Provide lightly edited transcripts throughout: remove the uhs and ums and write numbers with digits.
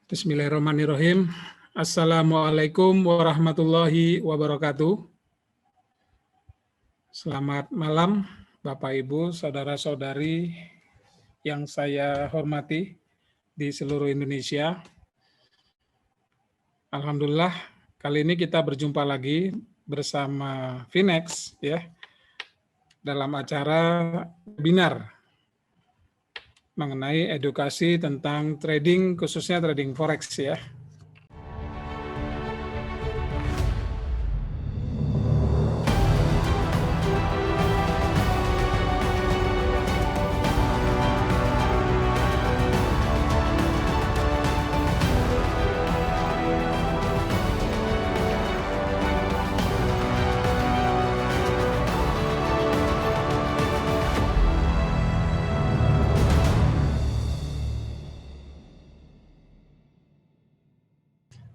Bismillahirrahmanirrahim. Assalamualaikum warahmatullahi wabarakatuh. Selamat malam, Bapak, Ibu, saudara-saudari yang saya hormati di seluruh Indonesia. Alhamdulillah, kali ini kita berjumpa lagi bersama Finex ya dalam acara webinar mengenai edukasi tentang trading, khususnya trading forex ya.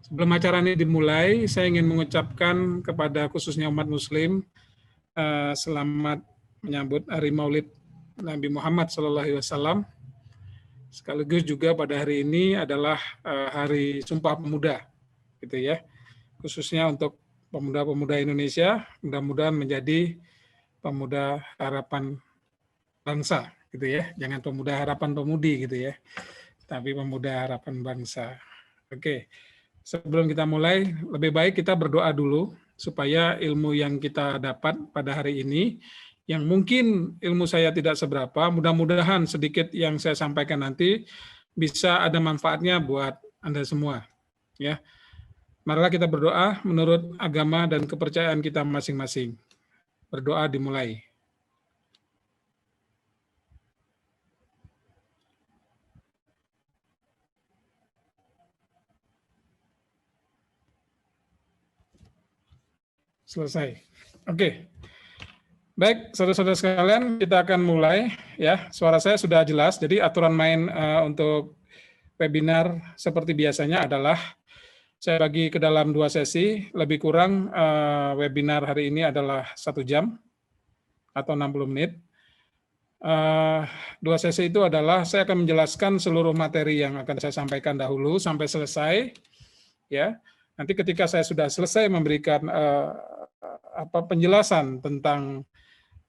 Sebelum acara ini dimulai, saya ingin mengucapkan kepada khususnya umat Muslim selamat menyambut Hari Maulid Nabi Muhammad SAW. Sekaligus juga pada hari ini adalah Hari Sumpah Pemuda, gitu ya. Khususnya untuk pemuda-pemuda Indonesia, mudah-mudahan menjadi pemuda harapan bangsa, gitu ya. Jangan pemuda harapan pemudi, gitu ya. Tapi pemuda harapan bangsa. Oke. Sebelum kita mulai, lebih baik kita berdoa dulu supaya ilmu yang kita dapat pada hari ini, yang mungkin ilmu saya tidak seberapa, mudah-mudahan sedikit yang saya sampaikan nanti bisa ada manfaatnya buat Anda semua. Ya, marilah kita berdoa menurut agama dan kepercayaan kita masing-masing. Berdoa dimulai. Selesai. Oke. Baik, saudara-saudara sekalian, kita akan mulai ya. Suara saya sudah jelas. Jadi aturan main untuk webinar seperti biasanya adalah saya bagi ke dalam 2 sesi. Lebih kurang webinar hari ini adalah 1 jam atau 60 menit. 2 sesi itu adalah saya akan menjelaskan seluruh materi yang akan saya sampaikan dahulu sampai selesai. Ya, nanti ketika saya sudah selesai memberikan penjelasan tentang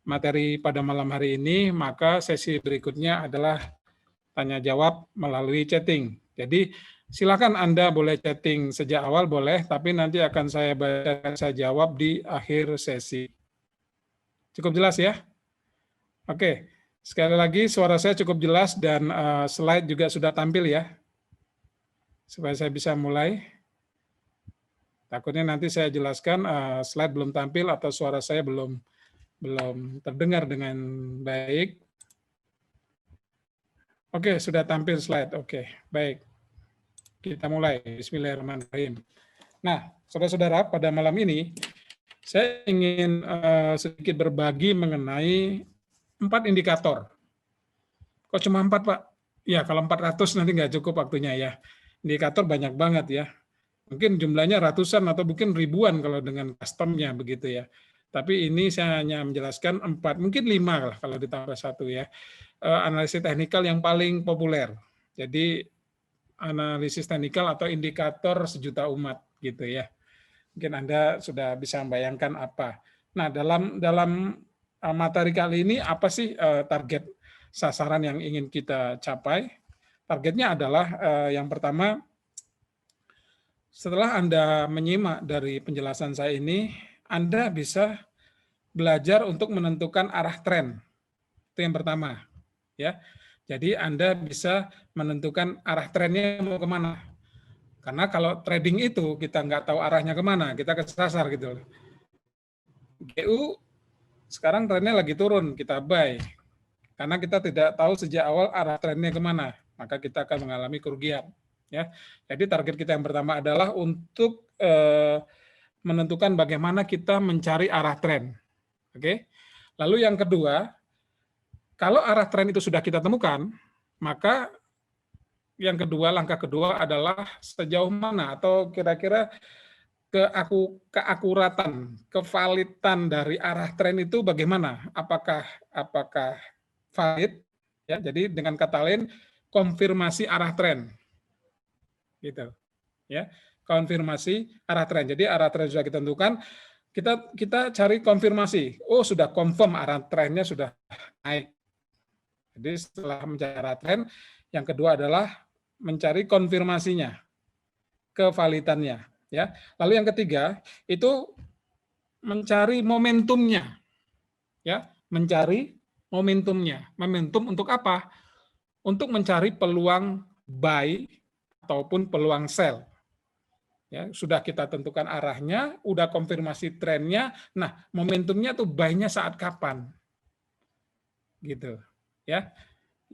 materi pada malam hari ini, maka sesi berikutnya adalah tanya jawab melalui chatting. Jadi silakan Anda boleh chatting sejak awal boleh, tapi nanti akan saya baca, saya jawab di akhir sesi. Cukup jelas ya? Oke, sekali lagi suara saya cukup jelas dan slide juga sudah tampil ya, supaya saya bisa mulai. Takutnya nanti saya jelaskan slide belum tampil atau suara saya belum terdengar dengan baik. Oke, sudah tampil slide. Oke, baik. Kita mulai. Bismillahirrahmanirrahim. Nah, saudara-saudara, pada malam ini saya ingin sedikit berbagi mengenai 4 indikator. Kok cuma 4, Pak? Ya, kalau 400 nanti nggak cukup waktunya ya. Indikator banyak banget ya. Mungkin jumlahnya ratusan atau mungkin ribuan kalau dengan customnya begitu ya. Tapi ini saya hanya menjelaskan 4, mungkin 5 lah kalau ditambah 1 ya. Analisis teknikal yang paling populer. Jadi analisis teknikal atau indikator sejuta umat gitu ya. Mungkin Anda sudah bisa membayangkan apa. Nah, dalam materi kali ini apa sih target sasaran yang ingin kita capai? Targetnya adalah yang pertama, setelah Anda menyimak dari penjelasan saya ini, Anda bisa belajar untuk menentukan arah tren. Itu yang pertama. Ya. Jadi Anda bisa menentukan arah trennya mau kemana. Karena kalau trading itu kita nggak tahu arahnya kemana, kita kesasar gitu. GU sekarang trennya lagi turun, kita buy. Karena kita tidak tahu sejak awal arah trennya kemana, maka kita akan mengalami kerugian. Ya, jadi target kita yang pertama adalah untuk menentukan bagaimana kita mencari arah tren. Oke. Lalu yang kedua, kalau arah tren itu sudah kita temukan, maka yang kedua, langkah kedua adalah sejauh mana atau kira-kira keakuratan, kevalidan dari arah tren itu bagaimana? Apakah valid? Ya, jadi dengan kata lain, konfirmasi arah tren. gitu. Ya, konfirmasi arah tren. Jadi arah tren sudah kita tentukan, kita cari konfirmasi. Oh, sudah confirm arah trennya sudah naik. Jadi setelah mencari arah tren, yang kedua adalah mencari konfirmasinya, kevalidannya. Ya, lalu yang ketiga itu mencari momentumnya. Ya, mencari momentumnya. Momentum untuk apa? Untuk mencari peluang buy ataupun peluang sell. Ya, sudah kita tentukan arahnya, udah konfirmasi trennya. Nah, momentumnya tuh buy-nya saat kapan? Gitu. Ya.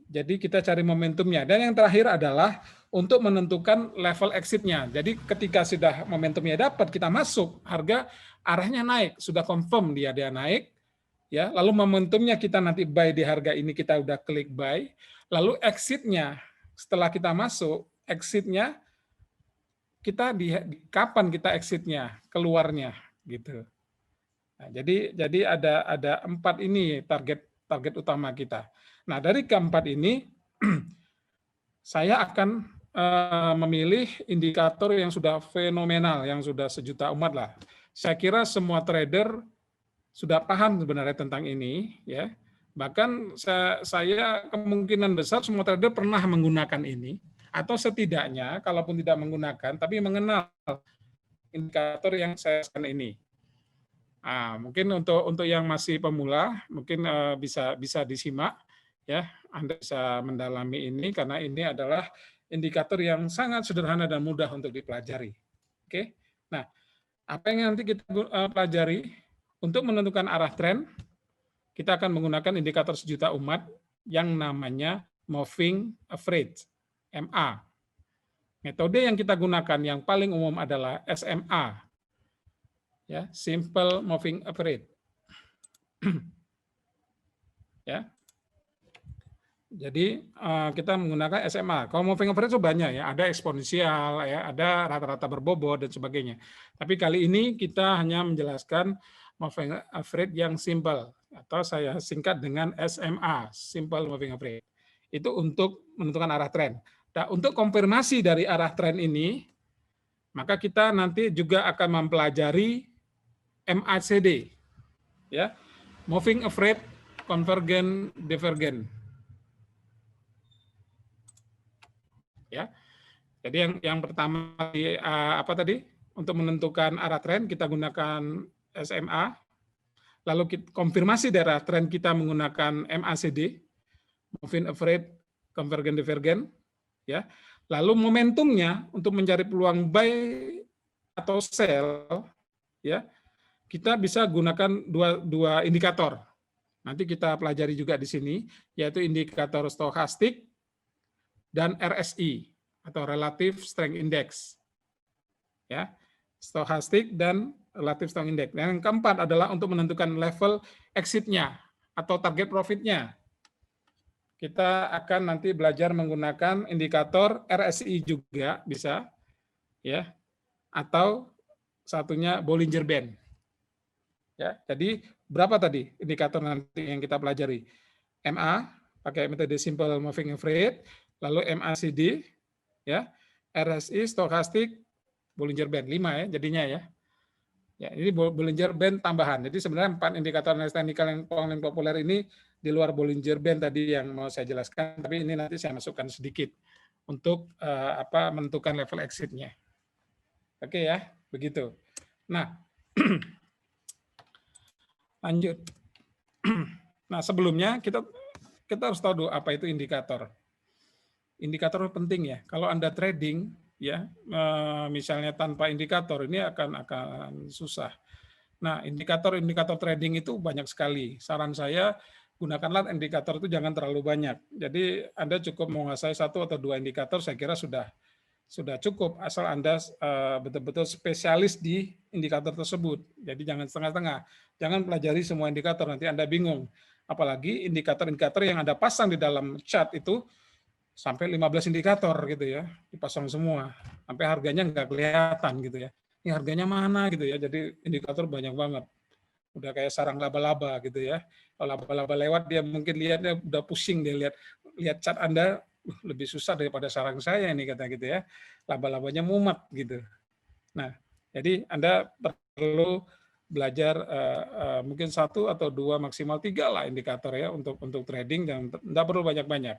Jadi kita cari momentumnya. Dan yang terakhir adalah untuk menentukan level exit-nya. Jadi ketika sudah momentumnya dapat, kita masuk, harga arahnya naik, sudah confirm dia naik, ya. Lalu momentumnya kita nanti buy di harga ini, kita udah klik buy. Lalu exit-nya setelah kita masuk, exit-nya kita kapan kita exit-nya, keluarnya gitu. Nah, jadi ada 4 ini target utama kita. Nah, dari keempat ini saya akan memilih indikator yang sudah fenomenal, yang sudah sejuta umat lah. Saya kira semua trader sudah paham sebenarnya tentang ini, ya. Bahkan saya kemungkinan besar semua trader pernah menggunakan ini, atau setidaknya kalaupun tidak menggunakan tapi mengenal indikator yang saya sebutkan ini. Nah, mungkin untuk yang masih pemula mungkin bisa disimak, ya. Anda bisa mendalami ini karena ini adalah indikator yang sangat sederhana dan mudah untuk dipelajari. Oke. Nah, apa yang nanti kita pelajari untuk menentukan arah tren, kita akan menggunakan indikator sejuta umat yang namanya moving average, MA. Metode yang kita gunakan yang paling umum adalah SMA, ya, simple moving average. Ya. Jadi kita menggunakan SMA. Kalau moving average itu banyak ya, ada eksponensial, ya, ada rata-rata berbobot dan sebagainya. Tapi kali ini kita hanya menjelaskan moving average yang simple, atau saya singkat dengan SMA, simple moving average. Itu untuk menentukan arah tren. Nah, untuk konfirmasi dari arah tren ini, maka kita nanti juga akan mempelajari MACD, ya, moving average convergent divergent. Ya, jadi yang pertama apa tadi, untuk menentukan arah tren kita gunakan SMA, lalu kita konfirmasi dari arah tren kita menggunakan MACD, moving average convergent divergent, ya. Lalu momentumnya untuk mencari peluang buy atau sell, ya, kita bisa gunakan dua indikator. Nanti kita pelajari juga di sini, yaitu indikator stokastik dan RSI atau Relative Strength Index. Ya, stokastik dan Relative Strength Index. Dan yang keempat adalah untuk menentukan level exit-nya atau target profit-nya. Kita akan nanti belajar menggunakan indikator RSI juga bisa, ya, atau satunya Bollinger Band. Ya, jadi berapa tadi indikator nanti yang kita pelajari? MA pakai metode simple moving average, lalu MACD, ya, RSI, stokastik, Bollinger Band, 5 ya jadinya ya. Ya, ini Bollinger Band tambahan. Jadi sebenarnya 4 indikator teknikal yang paling populer ini di luar Bollinger Band tadi yang mau saya jelaskan, tapi ini nanti saya masukkan sedikit untuk menentukan level exit-nya. Oke ya, begitu. Nah, lanjut. Nah, sebelumnya kita harus tahu dulu apa itu indikator. Indikator penting ya. Kalau Anda trading, ya, misalnya tanpa indikator ini akan susah. Nah, indikator trading itu banyak sekali. Saran saya gunakanlah indikator itu jangan terlalu banyak. Jadi Anda cukup menguasai 1 atau 2 indikator, saya kira sudah cukup, asal Anda betul-betul spesialis di indikator tersebut. Jadi jangan setengah-setengah. Jangan pelajari semua indikator, nanti Anda bingung. Apalagi indikator-indikator yang Anda pasang di dalam chart itu sampai 15 indikator gitu ya, dipasang semua. Sampai harganya nggak kelihatan gitu ya. Ini harganya mana gitu ya, jadi indikator banyak banget. Udah kayak sarang laba-laba gitu ya. Kalau laba-laba lewat dia mungkin lihatnya udah pusing, dia lihat chart Anda lebih susah daripada sarang saya ini kata gitu ya. Laba-labanya mumet gitu. Nah, jadi Anda perlu belajar mungkin 1 atau 2 maksimal 3 lah indikator ya untuk trading dan tidak perlu banyak-banyak.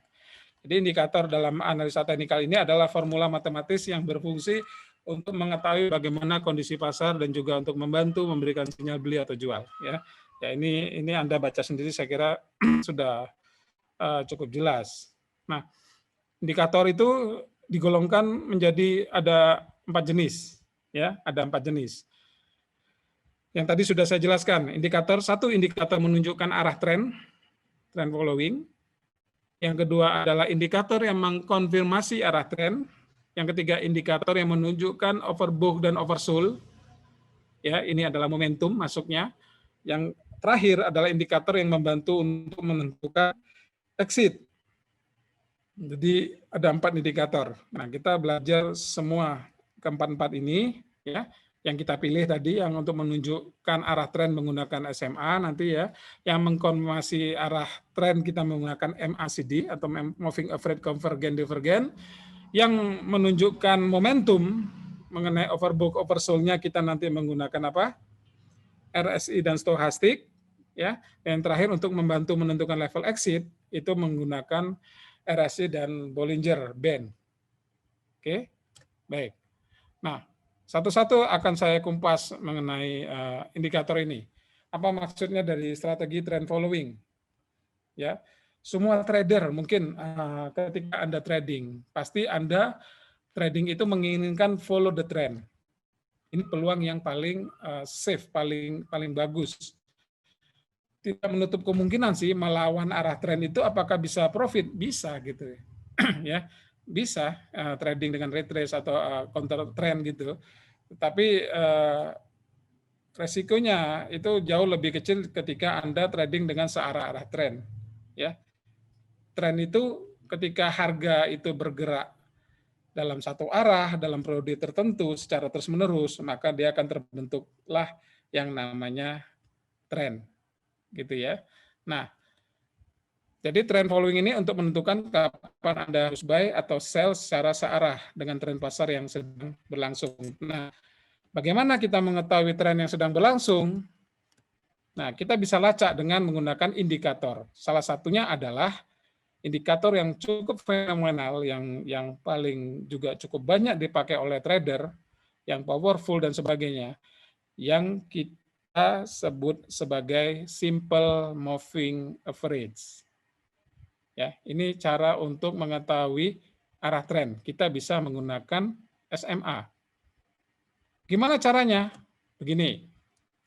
Jadi indikator dalam analisa teknikal ini adalah formula matematis yang berfungsi untuk mengetahui bagaimana kondisi pasar dan juga untuk membantu memberikan sinyal beli atau jual ya. Ya ini Anda baca sendiri saya kira sudah cukup jelas. Nah, indikator itu digolongkan menjadi ada 4 jenis ya, ada 4 jenis. Yang tadi sudah saya jelaskan, satu indikator menunjukkan arah trend following. Yang kedua adalah indikator yang mengkonfirmasi arah tren. Yang ketiga indikator yang menunjukkan overbought dan oversold. Ya, ini adalah momentum masuknya. Yang terakhir adalah indikator yang membantu untuk menentukan exit. Jadi ada 4 indikator. Nah, kita belajar semua keempat-empat ini ya. Yang kita pilih tadi yang untuk menunjukkan arah tren menggunakan SMA nanti ya, yang mengkonfirmasi arah tren kita menggunakan MACD atau Moving Average Convergent Divergent, yang menunjukkan momentum mengenai overbought oversold-nya kita nanti menggunakan apa? RSI dan stochastic ya. Yang terakhir untuk membantu menentukan level exit itu menggunakan RSI dan Bollinger Band. Oke. Baik. Nah, satu-satu akan saya kumpas mengenai indikator ini. Apa maksudnya dari strategi trend following? Ya, semua trader mungkin ketika Anda trading, pasti Anda trading itu menginginkan follow the trend. Ini peluang yang paling safe, paling bagus. Tidak menutup kemungkinan sih melawan arah tren itu apakah bisa profit? Bisa gitu ya. Bisa trading dengan retrace atau counter trend gitu. Tapi resikonya itu jauh lebih kecil ketika Anda trading dengan searah-arah tren. Ya, tren itu ketika harga itu bergerak dalam satu arah, dalam periode tertentu secara terus-menerus, maka dia akan terbentuklah yang namanya tren. Gitu ya. Nah, jadi trend following ini untuk menentukan kapan Anda harus buy atau sell secara searah dengan tren pasar yang sedang berlangsung. Nah, bagaimana kita mengetahui tren yang sedang berlangsung? Nah, kita bisa lacak dengan menggunakan indikator. Salah satunya adalah indikator yang cukup fenomenal, yang paling juga cukup banyak dipakai oleh trader, yang powerful dan sebagainya, yang kita sebut sebagai simple moving average. Ya, ini cara untuk mengetahui arah tren. Kita bisa menggunakan SMA. Gimana caranya? Begini,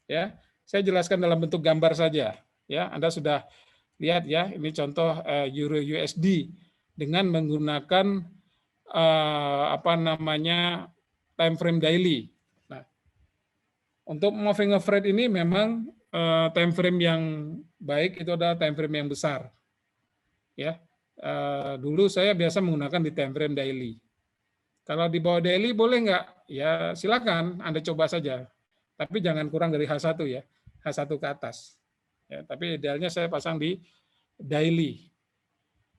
ya. Saya jelaskan dalam bentuk gambar saja. Ya, Anda sudah lihat ya. Ini contoh Euro USD dengan menggunakan time frame daily. Nah, untuk moving average ini memang time frame yang baik itu adalah time frame yang besar. Ya, dulu saya biasa menggunakan di time frame daily. Kalau di bawah daily boleh nggak? Ya silakan, Anda coba saja. Tapi jangan kurang dari H1 ya, H1 ke atas. Ya, tapi idealnya saya pasang di daily.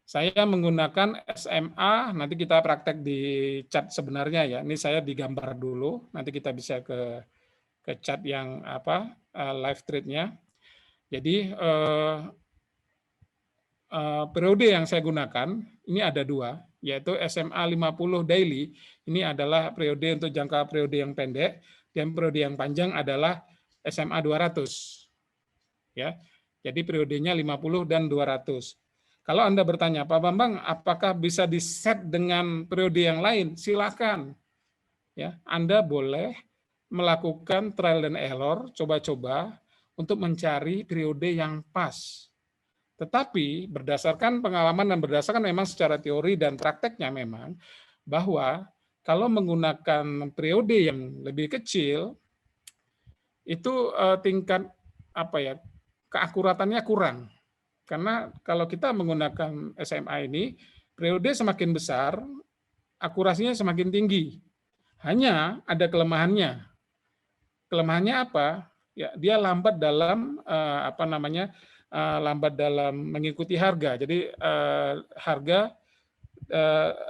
Saya menggunakan SMA, nanti kita praktek di chart sebenarnya ya. Ini saya digambar dulu, nanti kita bisa ke chart yang live trade-nya. Jadi periode yang saya gunakan ini ada 2, yaitu SMA 50 daily. Ini adalah periode untuk jangka periode yang pendek, dan periode yang panjang adalah SMA 200. Ya. Jadi periodenya 50 dan 200. Kalau Anda bertanya, Pak Bambang, apakah bisa di-set dengan periode yang lain? Silakan. Ya, Anda boleh melakukan trial and error, coba-coba untuk mencari periode yang pas. Tetapi berdasarkan pengalaman dan berdasarkan memang secara teori dan prakteknya memang bahwa kalau menggunakan periode yang lebih kecil itu tingkat keakuratannya kurang. Karena kalau kita menggunakan SMA ini, periode semakin besar, akurasinya semakin tinggi. Hanya ada kelemahannya. Kelemahannya apa? Ya, dia lambat dalam lambat dalam mengikuti harga. Jadi harga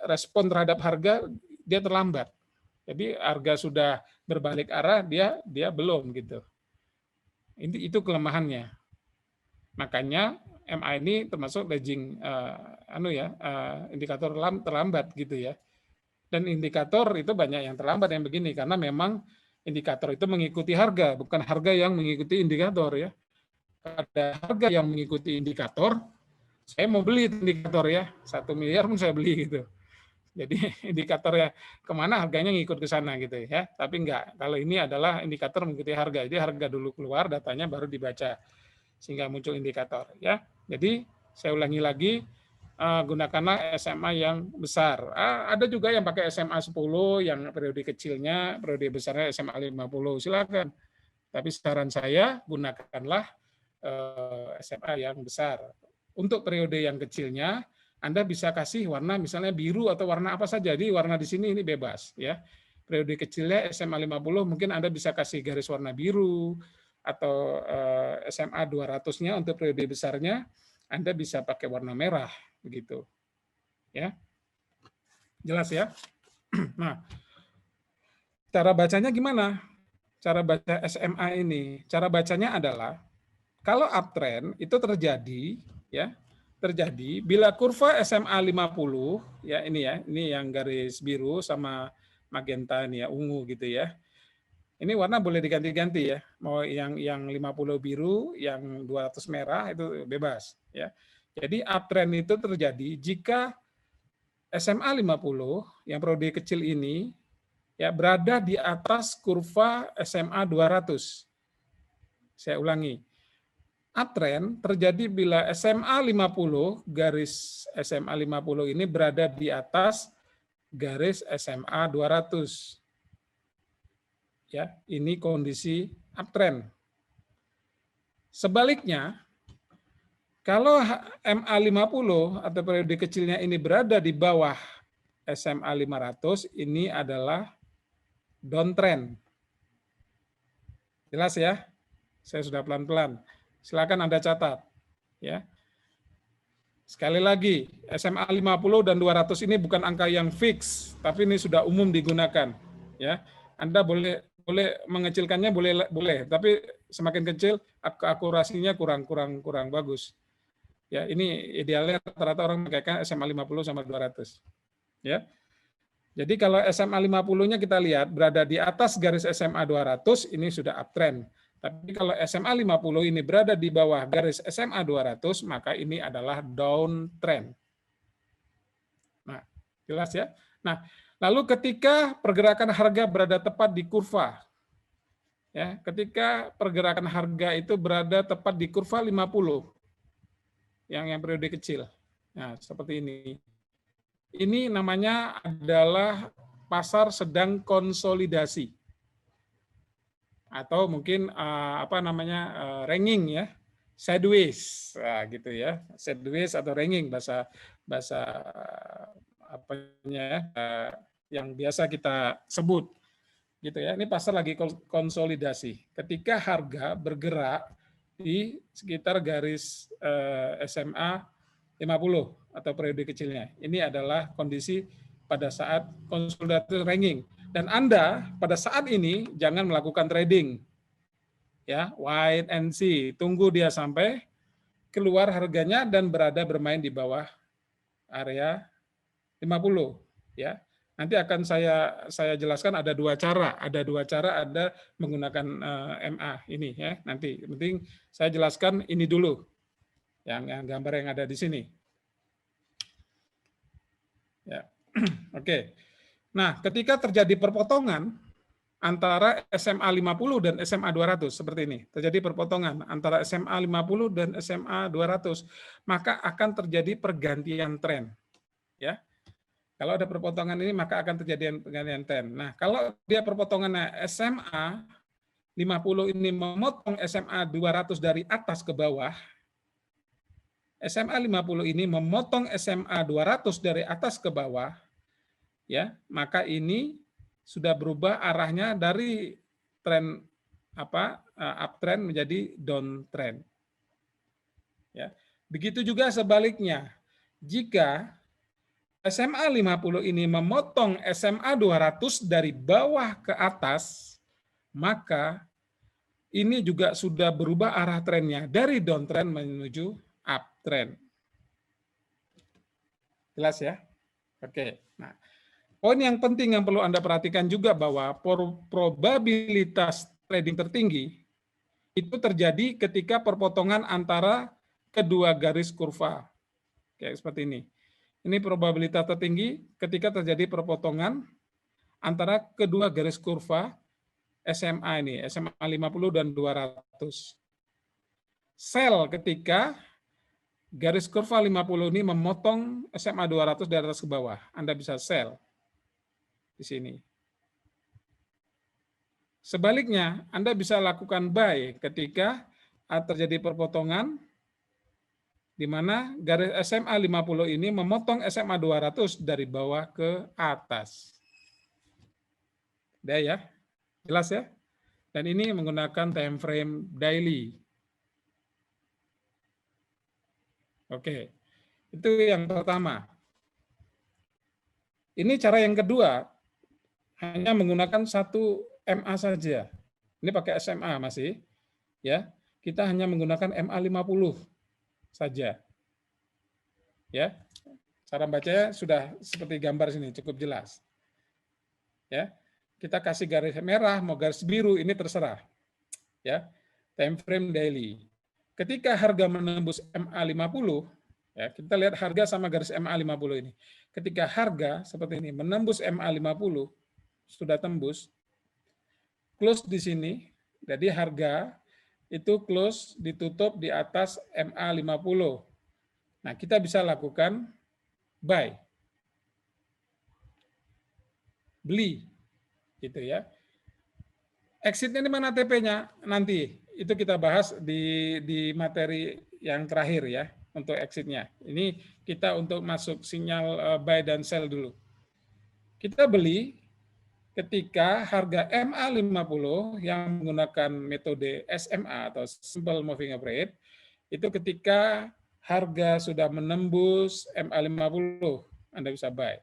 respon terhadap harga dia terlambat. Jadi harga sudah berbalik arah, dia belum gitu. Itu kelemahannya. Makanya MA ini termasuk lagging indikator terlambat gitu ya. Dan indikator itu banyak yang terlambat yang begini karena memang indikator itu mengikuti harga, bukan harga yang mengikuti indikator ya. Ada harga yang mengikuti indikator, saya mau beli indikator ya, 1 miliar pun saya beli gitu. Jadi indikatornya kemana harganya ngikut ke sana gitu ya. Tapi enggak, kalau ini adalah indikator mengikuti harga. Jadi harga dulu keluar, datanya baru dibaca sehingga muncul indikator ya. Jadi saya ulangi lagi, gunakanlah SMA yang besar. Ada juga yang pakai SMA 10 yang periode kecilnya, periode besarnya SMA 50. Silakan. Tapi saran saya gunakanlah SMA yang besar. Untuk periode yang kecilnya Anda bisa kasih warna misalnya biru atau warna apa saja. Jadi warna di sini ini bebas ya. Periode kecilnya SMA 50 mungkin Anda bisa kasih garis warna biru, atau SMA 200-nya untuk periode besarnya Anda bisa pakai warna merah begitu. Ya. Jelas ya? Nah, cara bacanya gimana? Cara baca SMA ini, cara bacanya adalah kalau uptrend itu terjadi bila kurva SMA 50 ya, ini yang garis biru sama magenta ini ya, ungu gitu ya. Ini warna boleh diganti-ganti ya. Mau yang 50 biru, yang 200 merah itu bebas ya. Jadi uptrend itu terjadi jika SMA 50 yang periode kecil ini ya berada di atas kurva SMA 200. Saya ulangi. Uptrend terjadi bila SMA 50 garis SMA 50 ini berada di atas garis SMA 200. Ya, ini kondisi uptrend. Sebaliknya, kalau MA 50 atau periode kecilnya ini berada di bawah SMA 500, ini adalah downtrend. Jelas ya? Saya sudah pelan-pelan. Silakan Anda catat. Ya. Sekali lagi, SMA 50 dan 200 ini bukan angka yang fix, tapi ini sudah umum digunakan. Ya, Anda boleh mengecilkannya boleh, tapi semakin kecil akurasinya kurang bagus. Ya, ini idealnya rata-rata orang menggunakan SMA 50 sama 200. Ya. Jadi kalau SMA 50-nya kita lihat berada di atas garis SMA 200, ini sudah uptrend. Tapi kalau SMA 50 ini berada di bawah garis SMA 200, maka ini adalah downtrend. Nah, jelas ya? Nah, lalu ketika pergerakan harga berada tepat di kurva, ya, ketika pergerakan harga itu berada tepat di kurva 50, yang periode kecil. Nah, seperti ini. Ini namanya adalah pasar sedang konsolidasi. Atau mungkin ranging ya, sideways, gitu ya, sideways atau ranging bahasa yang biasa kita sebut, gitu ya. Ini pasar lagi konsolidasi. Ketika harga bergerak di sekitar garis SMA 50 atau periode kecilnya, ini adalah kondisi pada saat konsolidasi ranging. Dan Anda pada saat ini jangan melakukan trading. Ya, wait and see. Tunggu dia sampai keluar harganya dan berada bermain di bawah area 50, ya. Nanti akan saya jelaskan ada dua cara. Ada menggunakan MA ini ya. Nanti penting saya jelaskan ini dulu. Yang gambar yang ada di sini. Ya. Oke. Nah, ketika terjadi perpotongan antara SMA 50 dan SMA 200 seperti ini, terjadi perpotongan antara SMA 50 dan SMA 200, maka akan terjadi pergantian tren. Ya. Kalau ada perpotongan ini maka akan terjadi pergantian tren. Nah, kalau dia perpotongannya SMA 50 ini memotong SMA 200 dari atas ke bawah, SMA 50 ini memotong SMA 200 dari atas ke bawah, ya, maka ini sudah berubah arahnya dari tren uptrend menjadi downtrend. Ya. Begitu juga sebaliknya. Jika SMA 50 ini memotong SMA 200 dari bawah ke atas, maka ini juga sudah berubah arah trennya dari downtrend menuju uptrend. Jelas ya? Oke. Nah, poin yang penting yang perlu Anda perhatikan juga bahwa probabilitas trading tertinggi itu terjadi ketika perpotongan antara kedua garis kurva. Kayak seperti ini. Ini probabilitas tertinggi ketika terjadi perpotongan antara kedua garis kurva SMA ini, SMA 50 dan 200. Sell ketika garis kurva 50 ini memotong SMA 200 dari atas ke bawah. Anda bisa sell di sini. Sebaliknya, Anda bisa lakukan buy ketika terjadi perpotongan di mana garis SMA 50 ini memotong SMA 200 dari bawah ke atas. Udah ya? Jelas ya? Dan ini menggunakan time frame daily. Oke. Itu yang pertama. Ini cara yang kedua, hanya menggunakan satu MA saja. Ini pakai SMA masih. Ya. Kita hanya menggunakan MA 50 saja. Ya. Cara bacanya sudah seperti gambar sini, cukup jelas. Ya. Kita kasih garis merah, mau garis biru, ini terserah. Ya. Time frame daily. Ketika harga menembus MA 50, ya, kita lihat harga sama garis MA 50 ini. Ketika harga seperti ini menembus MA 50, sudah tembus, close di sini, jadi harga itu close ditutup di atas MA 50. Nah, kita bisa lakukan buy. Beli. Gitu ya. Exitnya di mana TP-nya? Nanti itu kita bahas di materi yang terakhir ya untuk exitnya. Ini kita untuk masuk sinyal buy dan sell dulu. Kita beli ketika harga MA 50 yang menggunakan metode SMA atau Simple Moving Average itu ketika harga sudah menembus MA 50, Anda bisa buy.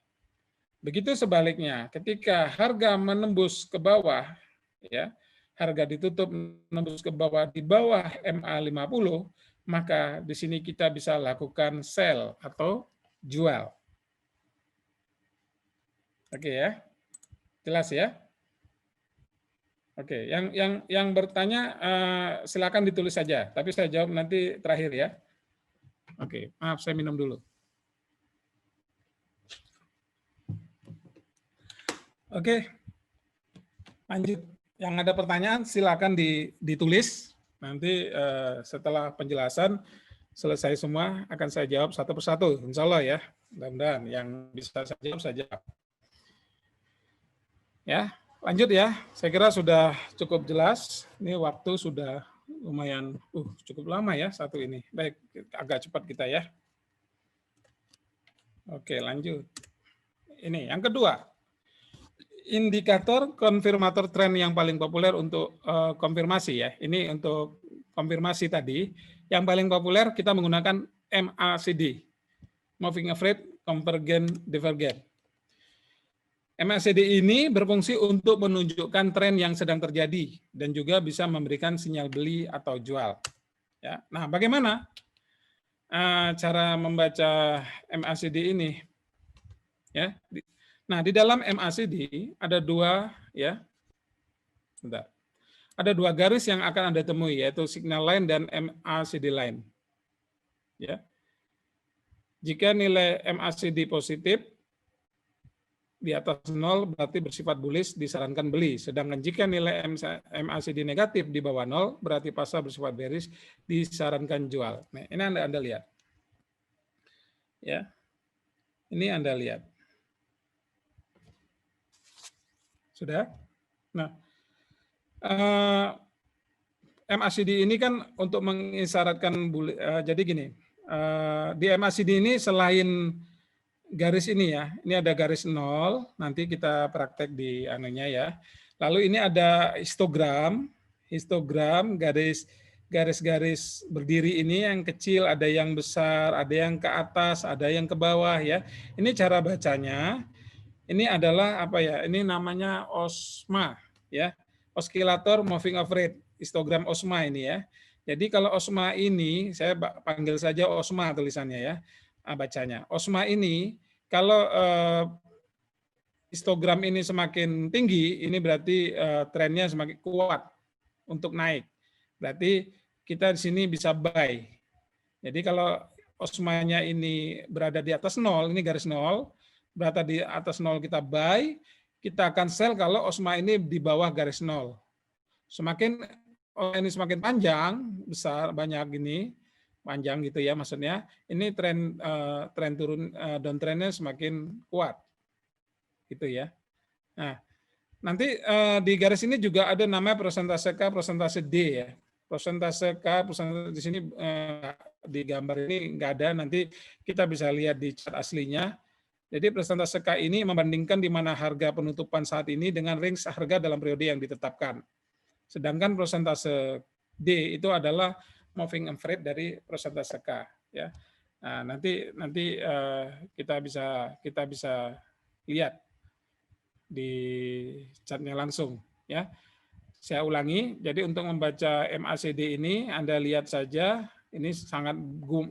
Begitu sebaliknya, ketika harga menembus ke bawah, ya, harga ditutup menembus ke bawah di bawah MA 50, maka di sini kita bisa lakukan sell atau jual. Oke ya. Jelas ya? Oke, yang bertanya silakan ditulis saja, tapi saya jawab nanti terakhir ya. Oke, maaf saya minum dulu. Oke, lanjut. Yang ada pertanyaan silakan ditulis. Nanti setelah penjelasan selesai semua akan saya jawab satu persatu. Insya Allah ya. Mudah-mudahan yang bisa saya jawab saya jawab. Ya, lanjut ya. Saya kira sudah cukup jelas. Ini waktu sudah lumayan cukup lama ya satu ini. Baik, agak cepat kita ya. Oke, lanjut. Ini yang kedua. Indikator konfirmator tren yang paling populer untuk konfirmasi ya. Ini untuk konfirmasi tadi. Yang paling populer kita menggunakan MACD. Moving Average Convergent Divergent. MACD ini berfungsi untuk menunjukkan tren yang sedang terjadi dan juga bisa memberikan sinyal beli atau jual. Ya. Nah, bagaimana cara membaca MACD ini? Ya. Nah, di dalam MACD ada dua ya. Bentar. Ada dua garis yang akan Anda temui yaitu signal line dan MACD line. Ya. Jika nilai MACD positif di atas 0 berarti bersifat bullish, disarankan beli. Sedangkan jika nilai MACD negatif di bawah 0 berarti pasar bersifat bearish, disarankan jual. Nah, ini Anda lihat. Ya. Ini Anda lihat. Sudah? Nah, MACD ini kan untuk mengisyaratkan jadi gini, di MACD ini selain garis ini ya, ini ada garis 0, nanti kita praktek di anunya ya. Lalu ini ada histogram garis-garis berdiri ini yang kecil, ada yang besar, ada yang ke atas, ada yang ke bawah ya. Ini cara bacanya. Ini adalah apa ya? Ini namanya OSMA ya. Oscillator Moving Average, histogram OSMA ini ya. Jadi kalau OSMA ini saya panggil saja OSMA tulisannya ya. Bacanya. OSMA ini kalau histogram ini semakin tinggi, ini berarti trennya semakin kuat untuk naik. Berarti kita di sini bisa buy. Jadi kalau osmanya ini berada di atas 0, ini garis 0, berada di atas 0 kita buy, kita akan sell kalau osma ini di bawah garis 0. Semakin ini semakin panjang, besar, banyak gini, panjang gitu ya maksudnya, ini tren turun downtrendnya semakin kuat. Gitu ya. Nah, nanti di garis ini juga ada namanya persentase K, persentase D ya. Persentase K, persentase di sini di gambar ini nggak ada, nanti kita bisa lihat di chart aslinya. Jadi persentase K ini membandingkan di mana harga penutupan saat ini dengan range harga dalam periode yang ditetapkan. Sedangkan persentase D itu adalah moving average dari persentase K ya. Nah, nanti kita bisa lihat di chartnya langsung ya. Saya ulangi, jadi untuk membaca MACD ini Anda lihat saja, ini sangat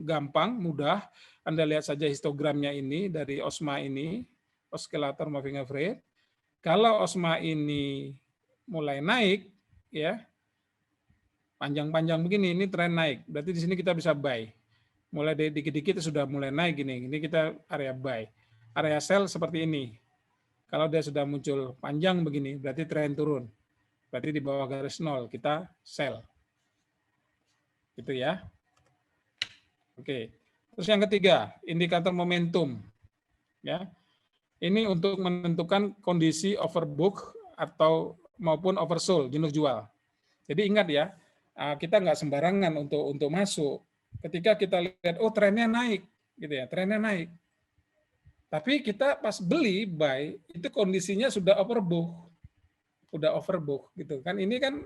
gampang, mudah. Anda lihat saja histogramnya ini dari OSMA ini, Oscillator Moving Average. Kalau OSMA ini mulai naik ya, panjang-panjang begini, ini tren naik. Berarti di sini kita bisa buy. Mulai dari dikit-dikit sudah mulai naik gini. Ini kita area buy. Area sell seperti ini. Kalau dia sudah muncul panjang begini, berarti tren turun. Berarti di bawah garis 0, kita sell. Gitu ya. Oke. Terus yang ketiga, indikator momentum. Ya. Ini untuk menentukan kondisi overbook atau maupun oversold, jenuh jual. Jadi ingat ya, kita nggak sembarangan untuk masuk. Ketika kita lihat, oh trennya naik, gitu ya, trennya naik. Tapi kita pas beli buy itu kondisinya sudah overbook gitu kan. Ini kan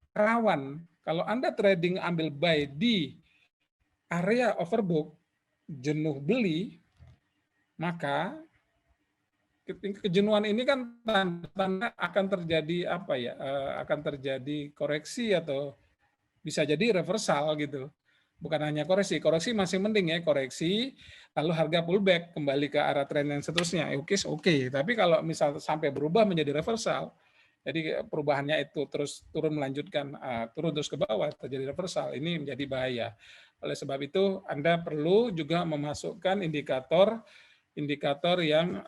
rawan. Kalau Anda trading ambil buy di area overbook, jenuh beli, maka kejenuhan ini kan tanda akan terjadi apa ya? Akan terjadi koreksi atau bisa jadi reversal gitu. Bukan hanya koreksi masih mending ya, koreksi, lalu harga pullback kembali ke arah tren yang seterusnya, oke. Tapi kalau misal sampai berubah menjadi reversal, jadi perubahannya itu terus turun melanjutkan, turun terus ke bawah, terjadi reversal, ini menjadi bahaya. Oleh sebab itu, Anda perlu juga memasukkan indikator yang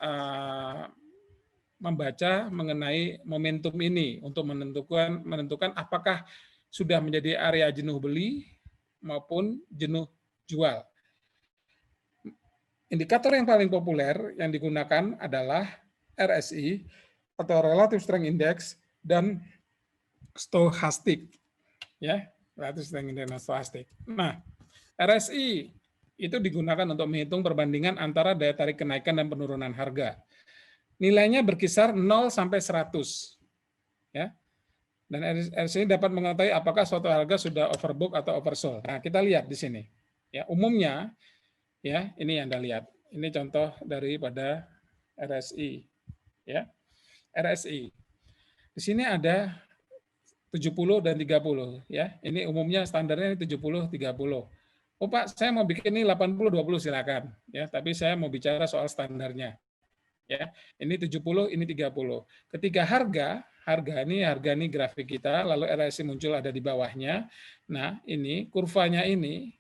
membaca mengenai momentum ini untuk menentukan apakah sudah menjadi area jenuh beli maupun jenuh jual. Indikator yang paling populer yang digunakan adalah RSI atau Relative Strength Index dan Stochastic. Ya, Relative Strength Index dan Stochastic. Nah, RSI itu digunakan untuk menghitung perbandingan antara daya tarik kenaikan dan penurunan harga. Nilainya berkisar 0 sampai 100. Ya. Dan RSI dapat mengetahui apakah suatu harga sudah overbook atau oversold. Nah, kita lihat di sini. Ya, umumnya ya, ini Anda lihat. Ini contoh daripada RSI. Ya. RSI. Di sini ada 70 dan 30 ya. Ini umumnya standarnya 70 30. Oh Pak, saya mau bikin ini 80 20 silakan ya, tapi saya mau bicara soal standarnya. Ya. Ini 70, ini 30. Ketika harga ini grafik kita, lalu RSI muncul ada di bawahnya. Nah, ini kurvanya ini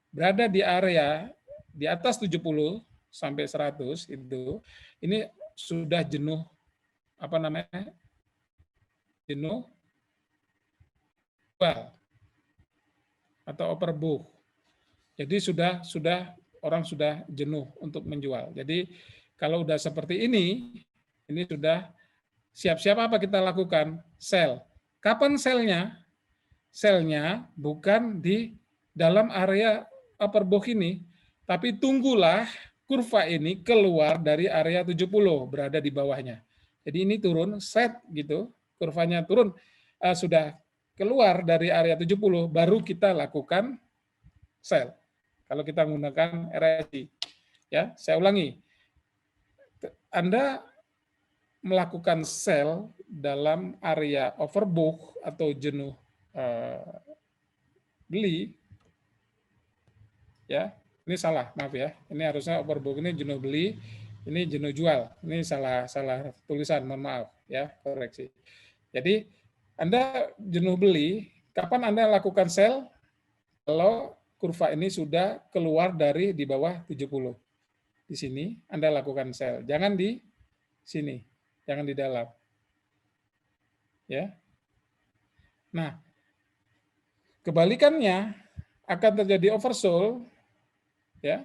berada di area di atas 70 sampai 100 itu, ini sudah jenuh apa namanya? Jenuh jual atau overbook. Jadi orang sudah jenuh untuk menjual. Jadi kalau udah seperti ini sudah siap-siap apa kita lakukan? Sell. Kapan sellnya? Sellnya bukan di dalam area overbook ini, tapi tunggulah kurva ini keluar dari area 70, berada di bawahnya. Jadi ini turun, set gitu, kurvanya turun, sudah keluar dari area 70, baru kita lakukan sell. Kalau kita menggunakan RSI. Ya, saya ulangi. Anda melakukan sell dalam area overbook atau jenuh beli, ya, ini salah, maaf ya. Ini harusnya overbook, ini jenuh beli, ini jenuh jual. Ini salah tulisan, mohon maaf ya, koreksi. Jadi Anda jenuh beli, kapan Anda lakukan sell? Kalau kurva ini sudah keluar dari di bawah 70. Di sini Anda lakukan sell. Jangan di sini, jangan di dalam. Ya. Nah, kebalikannya akan terjadi oversold, ya.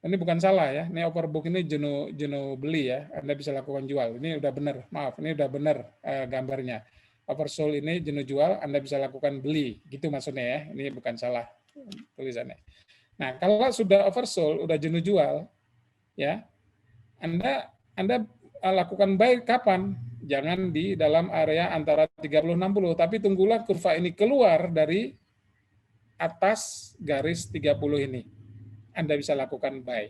Ini bukan salah ya, ini overbook, ini jenuh beli ya, Anda bisa lakukan jual. Ini udah benar, maaf, ini udah benar gambarnya. Oversold ini jenuh jual, Anda bisa lakukan beli, gitu maksudnya ya. Ini bukan salah tulisannya. Nah, kalau sudah oversold, udah jenuh jual, ya, Anda lakukan buy kapan? Jangan di dalam area antara 30-60, tapi tunggulah kurva ini keluar dari atas garis 30 ini. Anda bisa lakukan buy.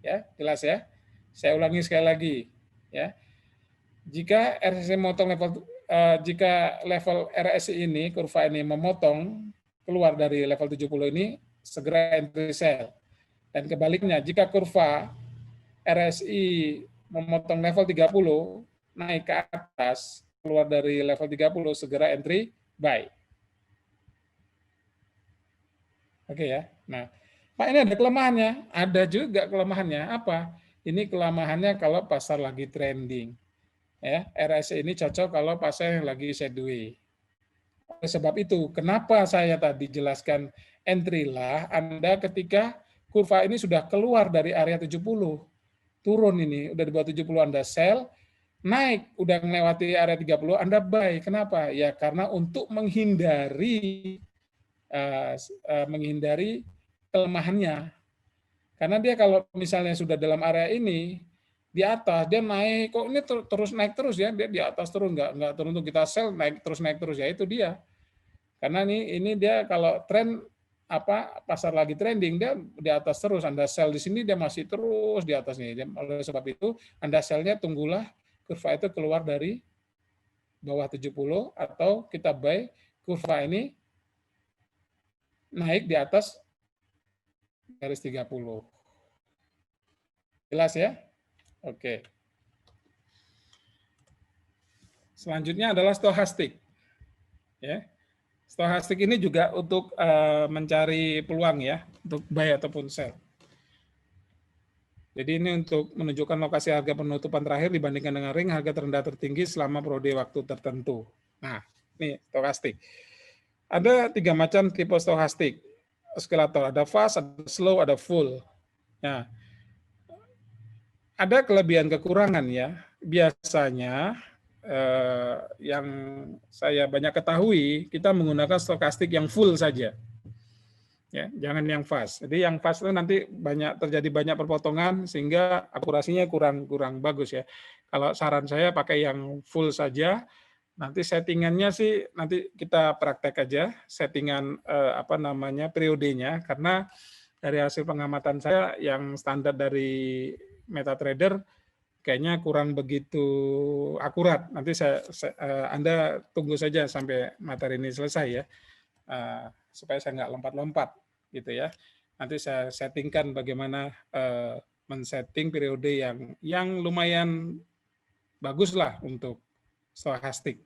Ya, jelas ya? Saya ulangi sekali lagi, ya. Jika RSI memotong jika level RSI ini, kurva ini memotong keluar dari level 70 ini, segera entry sell. Dan kebaliknya, jika kurva RSI memotong level 30, naik ke atas, keluar dari level 30, segera entry buy. Oke ya. Nah, Pak, ini ada kelemahannya. Ada juga kelemahannya. Apa? Ini kelemahannya kalau pasar lagi trending. Ya, RSI ini cocok kalau pasar yang lagi sideways. Oleh sebab itu, kenapa saya tadi jelaskan entry lah Anda ketika kurva ini sudah keluar dari area 70. Turun ini, udah di bawah 70 Anda sell, naik, udah melewati area 30 Anda buy. Kenapa? Ya karena untuk menghindari kelemahannya. Karena dia kalau misalnya sudah dalam area ini, di atas dia naik, kok ini terus naik terus ya, dia di atas terus, nggak turun untuk kita sell, naik terus ya, itu dia. Karena ini dia kalau tren pasar lagi trending, dia di atas terus, Anda sell di sini dia masih terus di atas nih. Oleh sebab itu Anda sell-nya tunggulah kurva itu keluar dari bawah 70 atau kita buy kurva ini naik di atas garis 30. Jelas ya? Oke. Selanjutnya adalah stochastik. Ya. Stochastik ini juga untuk mencari peluang ya, untuk buy ataupun sell. Jadi ini untuk menunjukkan lokasi harga penutupan terakhir dibandingkan dengan ring harga terendah tertinggi selama periode waktu tertentu. Nah, ini stochastik. Ada 3 macam tipe stochastik. Eskalator, ada fast, ada slow, ada full. Nah, ada kelebihan kekurangan ya. Biasanya yang saya banyak ketahui, kita menggunakan stokastik yang full saja. Ya, jangan yang fast. Jadi yang fast itu nanti terjadi banyak perpotongan sehingga akurasinya kurang bagus ya. Kalau saran saya pakai yang full saja. Nanti settingannya sih nanti kita praktek aja settingan periodenya, karena dari hasil pengamatan saya yang standar dari MetaTrader kayaknya kurang begitu akurat. Nanti Anda tunggu saja sampai materi ini selesai ya, supaya saya nggak lompat-lompat gitu ya. Nanti saya settingkan bagaimana men-setting periode yang lumayan bagus lah untuk stochastik.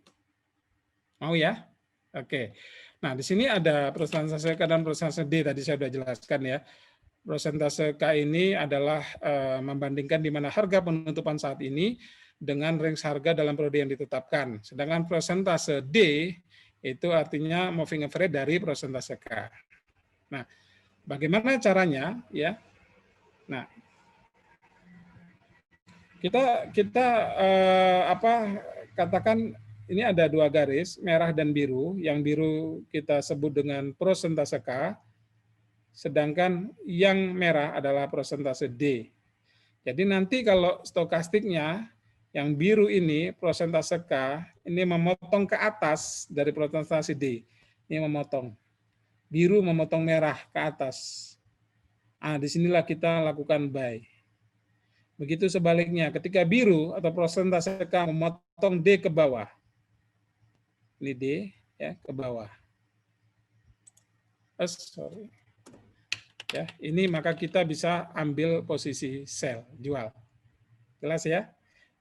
Mau ya? Oke. Nah, di sini ada persentase K dan persentase D, tadi saya sudah jelaskan ya. Persentase K ini adalah membandingkan di mana harga penutupan saat ini dengan range harga dalam periode yang ditetapkan. Sedangkan persentase D itu artinya moving average dari persentase K. Nah, bagaimana caranya ya? Nah, kita katakan ini ada 2 garis, merah dan biru. Yang biru kita sebut dengan persentase K, sedangkan yang merah adalah persentase D. Jadi nanti kalau stokastiknya Yang biru ini prosentase K, ini memotong ke atas dari prosentase D. Ini memotong. Biru memotong merah ke atas. Disinilah kita lakukan buy. Begitu sebaliknya, ketika biru atau prosentase K memotong D ke bawah. Ini D ya ke bawah. Sorry. Ya, ini maka kita bisa ambil posisi sell, jual. Jelas ya?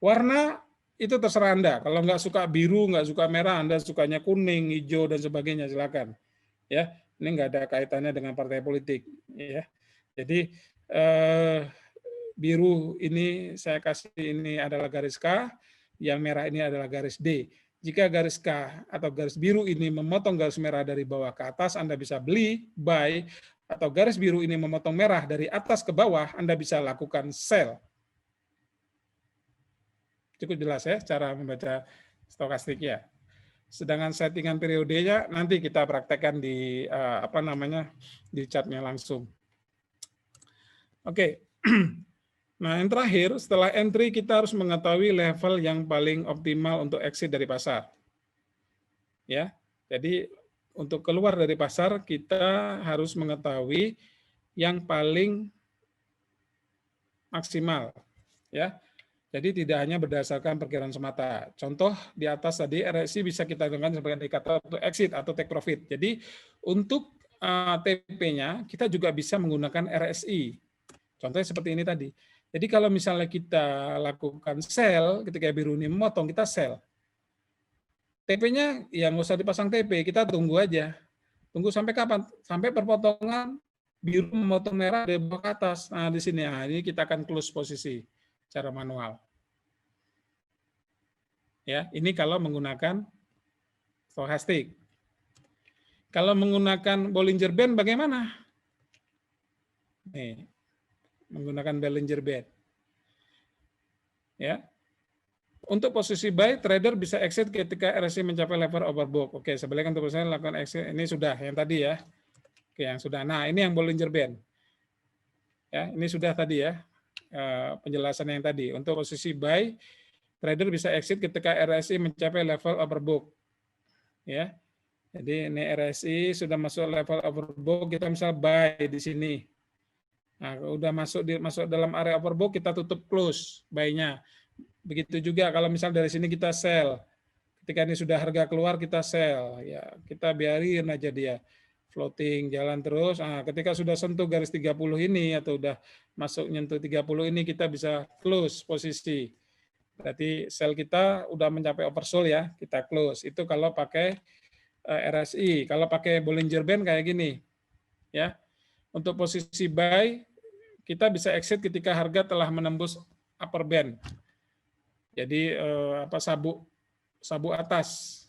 Warna itu terserah Anda. Kalau nggak suka biru, nggak suka merah, Anda sukanya kuning, hijau, dan sebagainya, silakan. Ya, ini nggak ada kaitannya dengan partai politik. Ya, jadi biru ini saya kasih ini adalah garis K, yang merah ini adalah garis D. Jika garis K atau garis biru ini memotong garis merah dari bawah ke atas, Anda bisa beli, buy, atau garis biru ini memotong merah dari atas ke bawah, Anda bisa lakukan sell. Cukup jelas ya cara membaca stokastik ya. Sedangkan settingan periodenya nanti kita praktekkan di di chartnya langsung. Oke. Nah, yang terakhir setelah entry kita harus mengetahui level yang paling optimal untuk exit dari pasar. Ya. Jadi untuk keluar dari pasar kita harus mengetahui yang paling maksimal ya. Jadi tidak hanya berdasarkan perkiraan semata. Contoh di atas tadi RSI bisa kita gunakan sebagai indikator untuk exit atau take profit. Jadi untuk TP-nya kita juga bisa menggunakan RSI. Contohnya seperti ini tadi. Jadi kalau misalnya kita lakukan sell, ketika biru ini memotong, kita sell. TP-nya ya nggak usah dipasang TP, kita tunggu aja. Tunggu sampai kapan? Sampai perpotongan biru memotong merah dari bawah ke atas. Nah di sini, ini kita akan close posisi secara manual. Ya, ini kalau menggunakan stochastik. Kalau menggunakan Bollinger Band bagaimana? Nih, menggunakan Bollinger Band. Ya. Untuk posisi buy, trader bisa exit ketika RSI mencapai level overbought. Oke, sebaliknya untuk saya lakukan exit. Ini sudah yang tadi ya. Oke, yang sudah. Nah, ini yang Bollinger Band. Ya, ini sudah tadi ya. Penjelasan yang tadi. Untuk posisi buy, trader bisa exit ketika RSI mencapai level overbought. Ya. Jadi ini RSI sudah masuk level overbought, kita misal buy di sini. Nah, udah masuk dalam area overbought, kita tutup close buy-nya. Begitu juga kalau misal dari sini kita sell. Ketika ini sudah harga keluar kita sell. Ya, kita biarin aja dia floating jalan terus. Nah, ketika sudah sentuh garis 30 ini atau udah masuk nyentuh 30 ini kita bisa close posisi. Berarti sell kita udah mencapai oversold ya, kita close. Itu kalau pakai RSI. Kalau pakai Bollinger Band kayak gini. Ya. Untuk posisi buy kita bisa exit ketika harga telah menembus upper band. Jadi sabuk atas.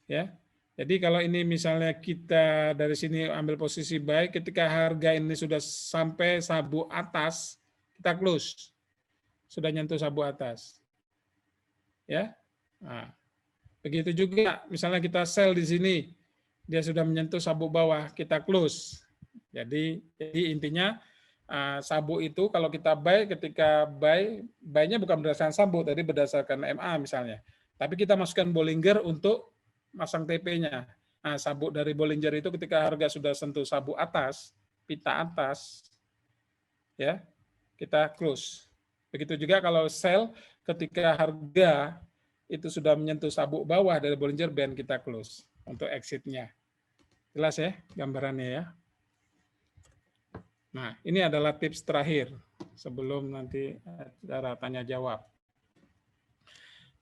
Ya. Jadi kalau ini misalnya kita dari sini ambil posisi buy, ketika harga ini sudah sampai sabuk atas, kita close. Sudah nyentuh sabuk atas. Ya. Nah, begitu juga misalnya kita sell di sini, dia sudah menyentuh sabuk bawah, kita close. Jadi intinya sabuk itu kalau kita buy, ketika buy-nya bukan berdasarkan sabuk, tadi berdasarkan MA misalnya. Tapi kita masukkan Bollinger untuk masang TP-nya. Nah, sabuk dari Bollinger itu ketika harga sudah sentuh sabuk atas, pita atas, ya kita close. Begitu juga kalau sell, ketika harga itu sudah menyentuh sabuk bawah dari Bollinger Band, kita close untuk exit-nya. Jelas ya gambarannya ya. Nah, ini adalah tips terakhir sebelum nanti cara tanya jawab.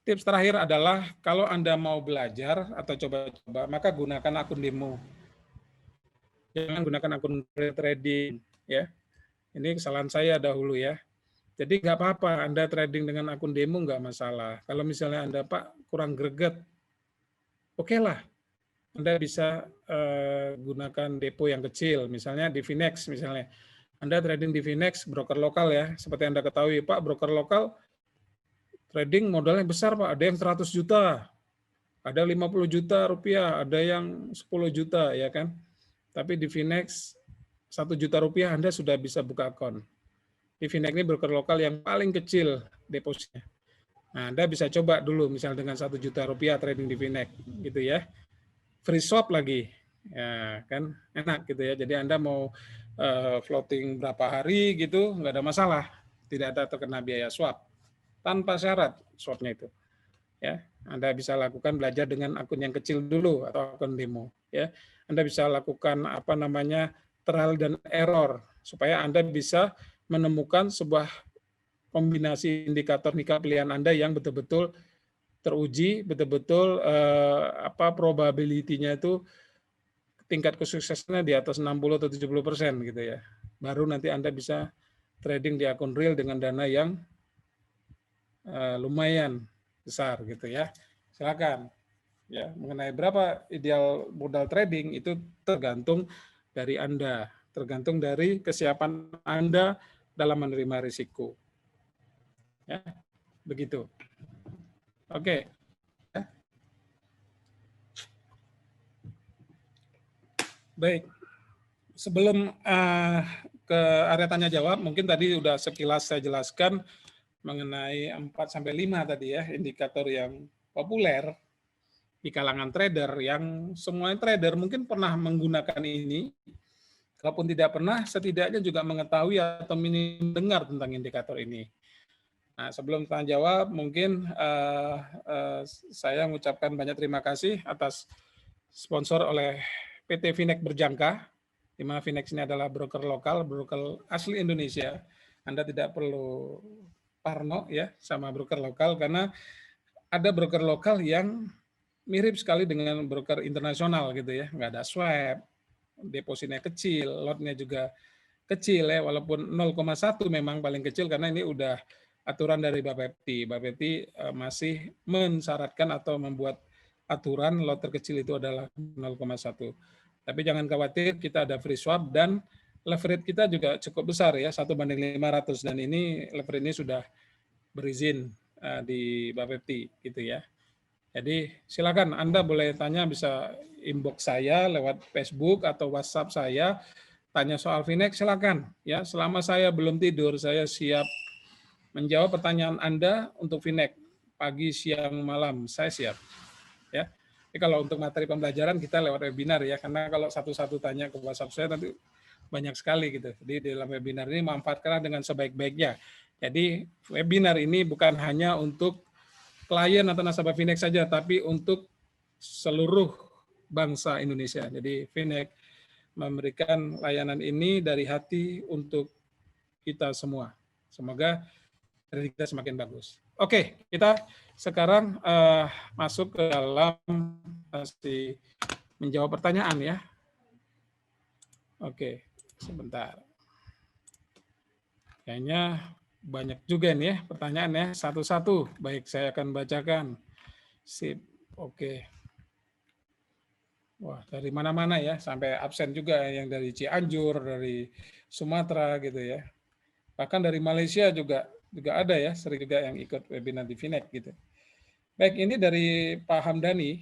Tips terakhir adalah kalau Anda mau belajar atau coba-coba, maka gunakan akun demo. Jangan gunakan akun trading ya. Ini kesalahan saya dahulu ya. Jadi nggak apa-apa Anda trading dengan akun demo nggak masalah. Kalau misalnya Anda Pak kurang greget, oke lah. Anda bisa gunakan depo yang kecil, misalnya di Finex misalnya. Anda trading di Finex, broker lokal ya. Seperti Anda ketahui, Pak, broker lokal trading modalnya besar, Pak. Ada yang 100 juta, ada 50 juta rupiah, ada yang 10 juta, ya kan. Tapi di Finex, 1 juta rupiah Anda sudah bisa buka akun. Di Finex ini broker lokal yang paling kecil depositnya. Nah, Anda bisa coba dulu misal dengan 1 juta rupiah trading di Finex gitu ya. Free swap lagi. Ya, kan enak gitu ya. Jadi Anda mau floating berapa hari gitu, nggak ada masalah. Tidak ada terkena biaya swap. Tanpa syarat swapnya itu. Ya, Anda bisa lakukan belajar dengan akun yang kecil dulu atau akun demo. Ya, Anda bisa lakukan apa namanya trial dan error supaya Anda bisa menemukan sebuah kombinasi indikator nikah pilihan Anda yang betul-betul teruji, betul-betul apa probability-nya itu tingkat kesuksesannya di atas 60 atau 70% gitu ya. Baru nanti Anda bisa trading di akun real dengan dana yang lumayan besar gitu ya. Silakan. Ya, mengenai berapa ideal modal trading itu tergantung dari Anda, tergantung dari kesiapan Anda dalam menerima risiko. Ya, begitu. Oke. Baik. Sebelum ke area tanya jawab, mungkin tadi sudah sekilas saya jelaskan mengenai 4 sampai 5 tadi ya, indikator yang populer di kalangan trader yang semua trader mungkin pernah menggunakan ini. Kalaupun tidak pernah, setidaknya juga mengetahui atau minim dengar tentang indikator ini. Nah, sebelum tanya jawab, mungkin saya mengucapkan banyak terima kasih atas sponsor oleh PT Finex Berjangka, di mana Finex ini adalah broker lokal, broker asli Indonesia. Anda tidak perlu parno ya sama broker lokal karena ada broker lokal yang mirip sekali dengan broker internasional gitu ya, nggak ada swap, depositnya kecil, lotnya juga kecil ya, walaupun 0,1 memang paling kecil karena ini udah aturan dari Bapepti. Bapepti masih mensyaratkan atau membuat aturan lot terkecil itu adalah 0,1. Tapi jangan khawatir, kita ada free swap dan leverage kita juga cukup besar ya, 1:500 dan ini leverage ini sudah berizin di Bapepti gitu ya. Jadi silakan Anda boleh tanya, bisa inbox saya lewat Facebook atau WhatsApp saya, tanya soal Finex silakan ya. Selama saya belum tidur, saya siap menjawab pertanyaan Anda untuk Finex pagi, siang, malam, saya siap ya. Tapi kalau untuk materi pembelajaran kita lewat webinar ya, karena kalau satu-satu tanya ke WhatsApp saya nanti banyak sekali gitu. Jadi di dalam webinar ini manfaatkanlah dengan sebaik-baiknya. Jadi webinar ini bukan hanya untuk klien atau nasabah Finex saja, tapi untuk seluruh bangsa Indonesia. Jadi Finex memberikan layanan ini dari hati untuk kita semua. Semoga dari kita semakin bagus. Oke, kita sekarang masuk ke dalam sesi menjawab pertanyaan ya. Oke, sebentar. Kayaknya banyak juga nih ya pertanyaan ya, satu-satu. Baik, saya akan bacakan. Sip, oke. Wah, dari mana-mana ya, sampai absen juga yang dari Cianjur, dari Sumatera gitu ya. Bahkan dari Malaysia juga ada ya, sering juga yang ikut webinar di Finex gitu. Baik, ini dari Pak Hamdani,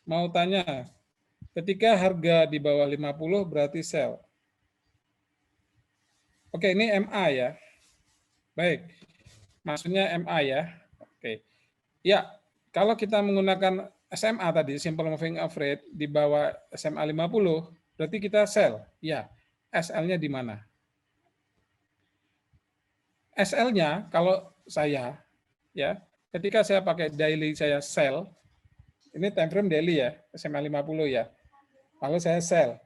mau tanya, ketika harga di bawah 50 berarti sell. Oke, ini MA ya. Baik, maksudnya MA ya. Oke. Ya, kalau kita menggunakan SMA tadi, simple moving average, di bawah SMA 50, berarti kita sell. Ya, SL-nya di mana? SL-nya kalau saya, ya, ketika saya pakai daily saya sell, ini time frame daily ya, SMA 50 ya, lalu saya sell.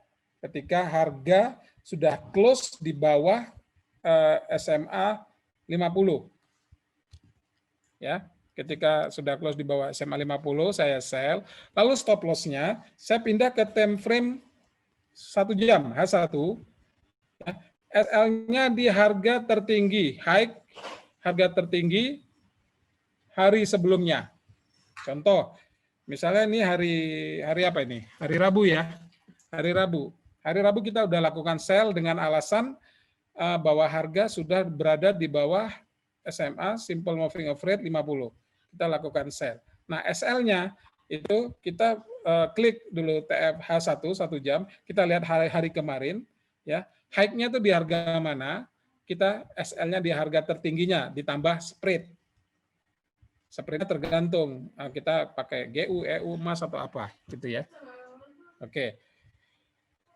Ketika harga sudah close di bawah SMA 50. Ya, ketika sudah close di bawah SMA 50, saya sell. Lalu stop loss-nya, saya pindah ke time frame 1 jam, H1. Ya, SL-nya di harga tertinggi, high, harga tertinggi hari sebelumnya. Contoh, misalnya ini hari apa ini? Hari Rabu ya. Hari Rabu. Hari Rabu kita udah lakukan sell dengan alasan bahwa harga sudah berada di bawah SMA simple moving average 50. Kita lakukan sell. Nah, SL-nya itu kita klik dulu TFH1 1 jam, kita lihat hari-hari kemarin ya. High-nya itu di harga mana? Kita SL-nya di harga tertingginya ditambah spread. Spreadnya tergantung kita pakai GU, EU, emas atau apa gitu ya. Oke.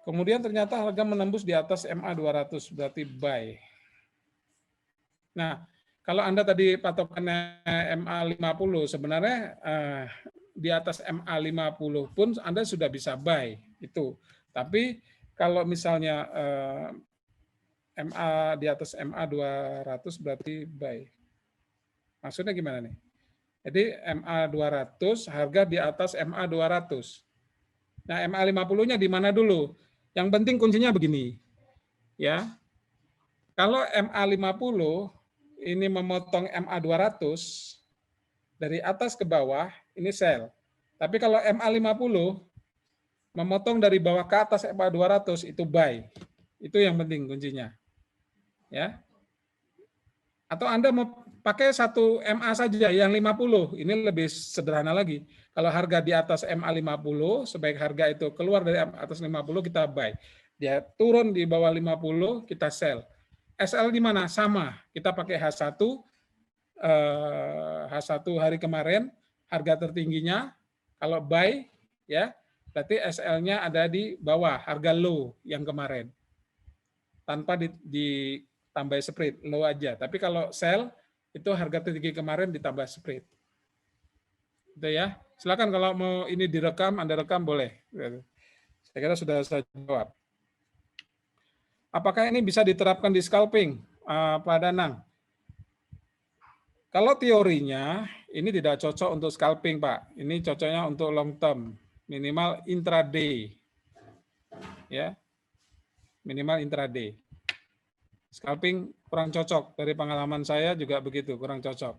Kemudian ternyata harga menembus di atas MA 200 berarti buy. Nah, kalau Anda tadi patokannya MA 50 sebenarnya di atas MA 50 pun Anda sudah bisa buy itu. Tapi kalau misalnya MA di atas MA 200 berarti buy. Maksudnya gimana nih? Jadi MA 200 harga di atas MA 200. Nah, MA 50-nya di mana dulu? Yang penting kuncinya begini. Ya. Kalau MA 50 ini memotong MA 200 dari atas ke bawah, ini sell. Tapi kalau MA 50 memotong dari bawah ke atas MA 200 itu buy. Itu yang penting kuncinya. Ya. Atau Anda mau pakai satu MA saja yang 50, ini lebih sederhana lagi. Kalau harga di atas MA 50, sebaik harga itu keluar dari atas 50 kita buy. Dia turun di bawah 50 kita sell. SL di mana? Sama. Kita pakai H1 H1 hari kemarin harga tertingginya kalau buy ya berarti SL-nya ada di bawah harga low yang kemarin. Tanpa ditambah spread, low aja. Tapi kalau sell itu harga tertinggi kemarin ditambah spread. Itu ya. Silakan kalau mau ini direkam, Anda rekam boleh. Saya kira sudah saya jawab. Apakah ini bisa diterapkan di scalping, Pak Danang? Kalau teorinya, ini tidak cocok untuk scalping, Pak. Ini cocoknya untuk long term, minimal intraday. Ya. Minimal intraday. Scalping kurang cocok. Dari pengalaman saya juga begitu, kurang cocok.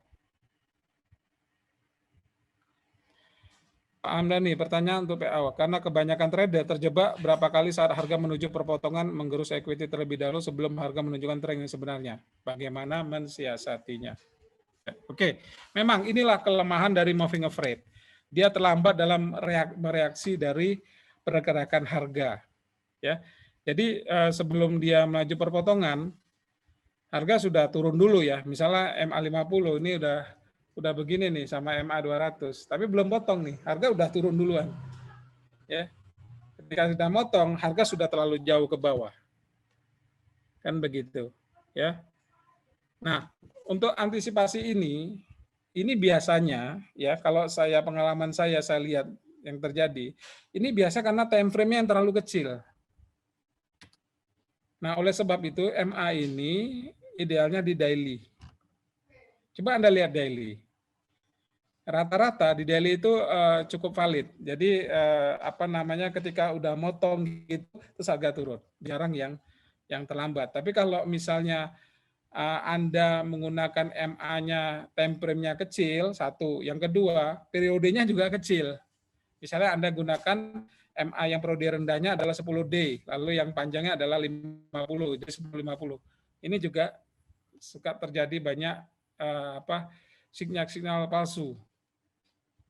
Pak Hamdani, pertanyaan untuk PA. Karena kebanyakan trader terjebak berapa kali saat harga menuju perpotongan menggerus equity terlebih dahulu sebelum harga menunjukkan tren yang sebenarnya. Bagaimana mensiasatinya? Oke, memang inilah kelemahan dari moving average. Dia terlambat dalam mereaksi dari pergerakan harga. Ya, jadi sebelum dia melaju perpotongan, harga sudah turun dulu ya. Misalnya MA 50 ini udah begini nih sama MA 200, tapi belum potong nih, harga udah turun duluan. Ya. Ketika sudah motong, harga sudah terlalu jauh ke bawah. Kan begitu, ya. Nah, untuk antisipasi ini biasanya ya kalau pengalaman saya lihat yang terjadi, ini biasa karena time frame-nya yang terlalu kecil. Nah, oleh sebab itu MA ini idealnya di daily. Coba Anda lihat daily. Rata-rata di daily itu cukup valid. Jadi ketika udah motong gitu terus harga turun. Jarang yang terlambat. Tapi kalau misalnya Anda menggunakan MA-nya time frame-nya kecil, satu. Yang kedua, periodenya juga kecil. Misalnya Anda gunakan MA yang periode rendahnya adalah 10D, lalu yang panjangnya adalah 50, jadi 10-50. Ini juga suka terjadi banyak sinyal-sinyal palsu.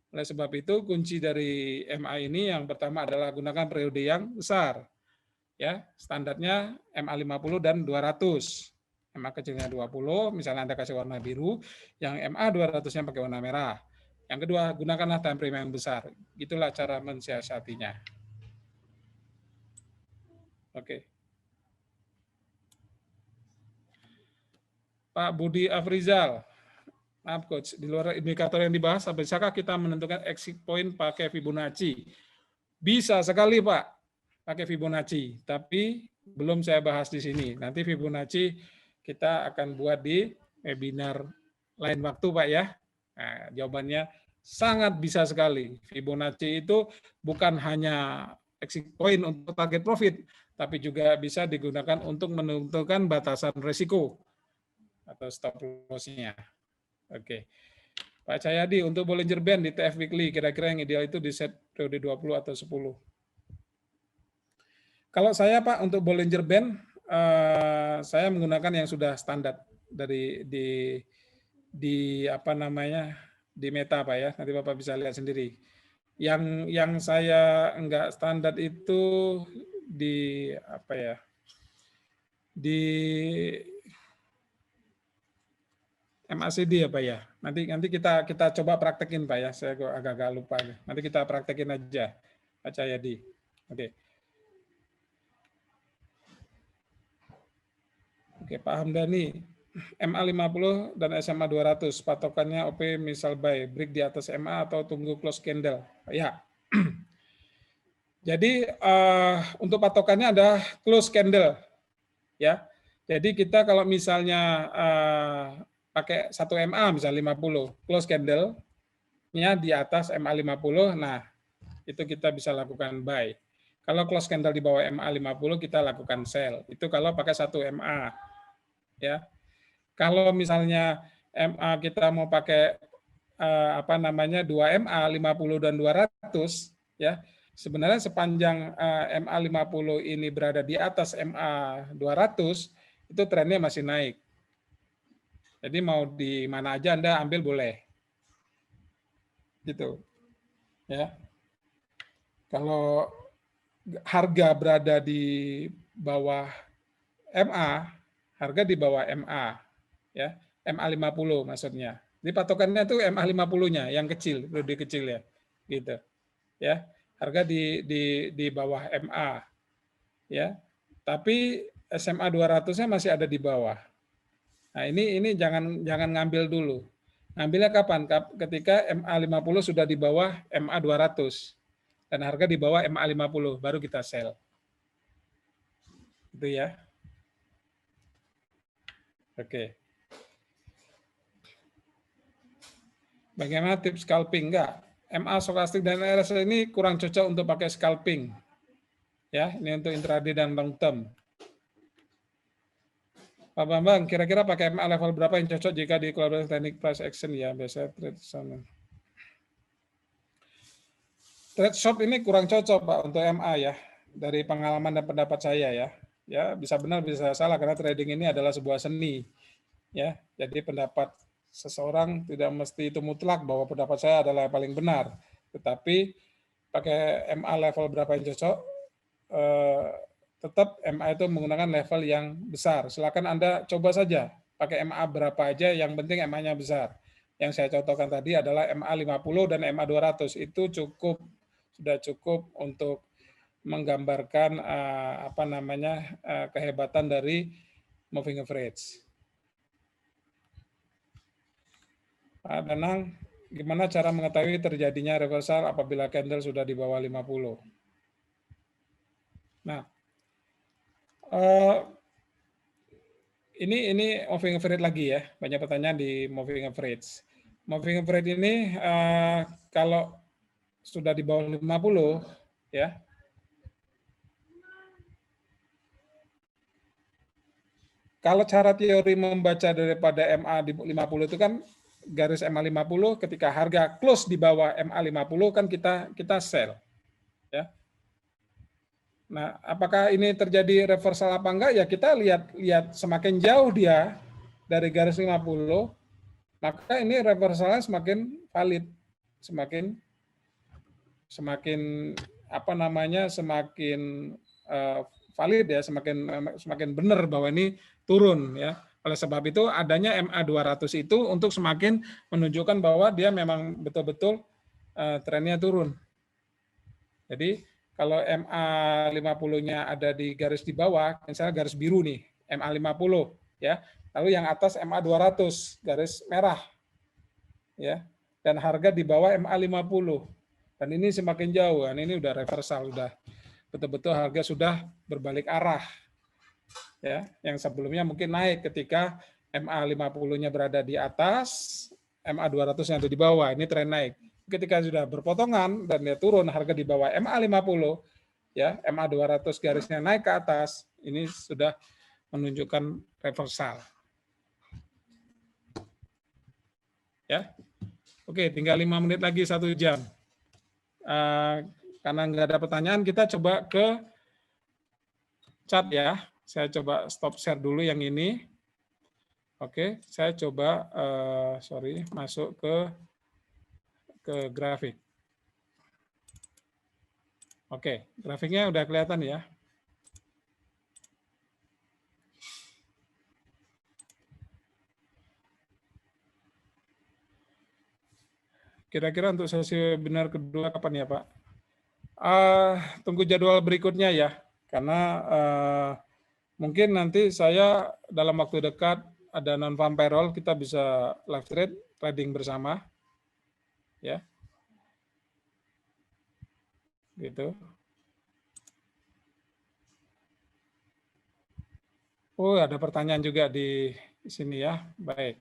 Oleh sebab itu, kunci dari MA ini yang pertama adalah gunakan periode yang besar. Ya, standarnya MA 50 dan 200. MA kecilnya 20, misalnya Anda kasih warna biru, yang MA 200-nya pakai warna merah. Yang kedua, gunakanlah time frame yang besar. Itulah cara mensiasatinya. Oke. Pak Budi Afrizal, maaf Coach, di luar indikator yang dibahas, bisakah kita menentukan exit point pakai Fibonacci? Bisa sekali Pak, pakai Fibonacci. Tapi belum saya bahas di sini. Nanti Fibonacci kita akan buat di webinar lain waktu Pak ya. Nah, jawabannya sangat bisa sekali. Fibonacci itu bukan hanya exit point untuk target profit, tapi juga bisa digunakan untuk menentukan batasan risiko atau stop loss-nya. Oke. Pak Cahyadi, untuk Bollinger Band di TF Weekly, kira-kira yang ideal itu di set periode 20 atau 10? Kalau saya Pak, untuk Bollinger Band, saya menggunakan yang sudah standar dari di Meta Pak ya. Nanti Bapak bisa lihat sendiri. Yang saya enggak standar itu di MACD ya Pak ya. Nanti kita coba praktekin Pak ya. Saya agak-agak lupa. Nanti kita praktekin aja Pak Cahyadi. Oke. Oke, Pak Hamdani. MA 50 dan SMA 200. Patokannya OP misal buy, break di atas MA atau tunggu close candle. Ya. Jadi untuk patokannya ada close candle. Ya. Jadi kita kalau misalnya pakai 1 MA misalnya 50, close candle-nya di atas MA 50, nah itu kita bisa lakukan buy. Kalau close candle di bawah MA 50 kita lakukan sell. Itu kalau pakai 1 MA. Ya. Kalau misalnya MA kita mau pakai 2 MA 50 dan 200 ya. Sebenarnya sepanjang MA 50 ini berada di atas MA 200 itu trennya masih naik. Jadi mau di mana aja Anda ambil boleh. Gitu. Ya. Kalau harga berada di bawah MA, harga di bawah MA ya, MA 50 maksudnya. Jadi patokannya itu MA 50-nya yang kecil, lebih kecil ya. Gitu. Ya. Harga di bawah MA ya. Tapi SMA 200-nya masih ada di bawah. Nah, ini jangan ngambil dulu. Ngambilnya kapan? Ketika MA 50 sudah di bawah MA 200 dan harga di bawah MA 50 baru kita sell. Itu ya. Oke. Bagaimana tips scalping? Enggak. MA stokastik dan RSI ini kurang cocok untuk pakai scalping. Ya, ini untuk intraday dan long term. Pak Bambang, kira-kira pakai MA level berapa yang cocok jika di kolaborasi teknik price action ya? Biasanya trade sana. Trade short ini kurang cocok Pak untuk MA ya. Dari pengalaman dan pendapat saya ya. Ya, bisa benar bisa salah karena trading ini adalah sebuah seni. Ya, jadi pendapat seseorang tidak mesti itu mutlak bahwa pendapat saya adalah yang paling benar. Tetapi pakai MA level berapa yang cocok? Tetap MA itu menggunakan level yang besar. Silakan Anda coba saja pakai MA berapa aja, yang penting MA-nya besar. Yang saya contohkan tadi adalah MA 50 dan MA 200. Itu sudah cukup untuk menggambarkan kehebatan dari moving average. Pak Danang, gimana cara mengetahui terjadinya reversal apabila candle sudah di bawah 50? Nah, ini moving average lagi ya, banyak pertanyaan di moving average. Moving average ini kalau sudah di bawah 50 ya. Kalau cara teori membaca daripada MA di 50 itu kan garis MA 50 ketika harga close di bawah MA 50 kan kita sell. Ya. Nah, apakah ini terjadi reversal apa enggak? Ya kita lihat semakin jauh dia dari garis 50, maka ini reversalnya semakin valid, semakin valid ya, semakin benar bahwa ini turun ya. Oleh sebab itu adanya MA 200 itu untuk semakin menunjukkan bahwa dia memang betul-betul trennya turun. Jadi kalau MA 50-nya ada di garis di bawah, misalnya garis biru nih, MA 50 ya. Lalu yang atas MA 200, garis merah. Ya. Dan harga di bawah MA 50. Dan ini semakin jauh, kan ini udah reversal, udah betul-betul harga sudah berbalik arah. Ya, yang sebelumnya mungkin naik ketika MA 50-nya berada di atas, MA 200 yang ada di bawah, ini tren naik. Ketika sudah berpotongan dan dia turun harga di bawah MA 50, ya, MA 200 garisnya naik ke atas, ini sudah menunjukkan reversal. Ya. Oke, tinggal 5 menit lagi 1 jam. Karena nggak ada pertanyaan, kita coba ke chat ya. Saya coba stop share dulu yang ini. Oke, saya coba masuk ke grafik. Oke, grafiknya udah kelihatan ya. Kira-kira untuk sesi webinar kedua kapan ya Pak? Tunggu jadwal berikutnya ya, karena mungkin nanti saya dalam waktu dekat ada non-farm payroll, kita bisa live trading bersama, ya, gitu. Oh, ada pertanyaan juga di sini ya, baik.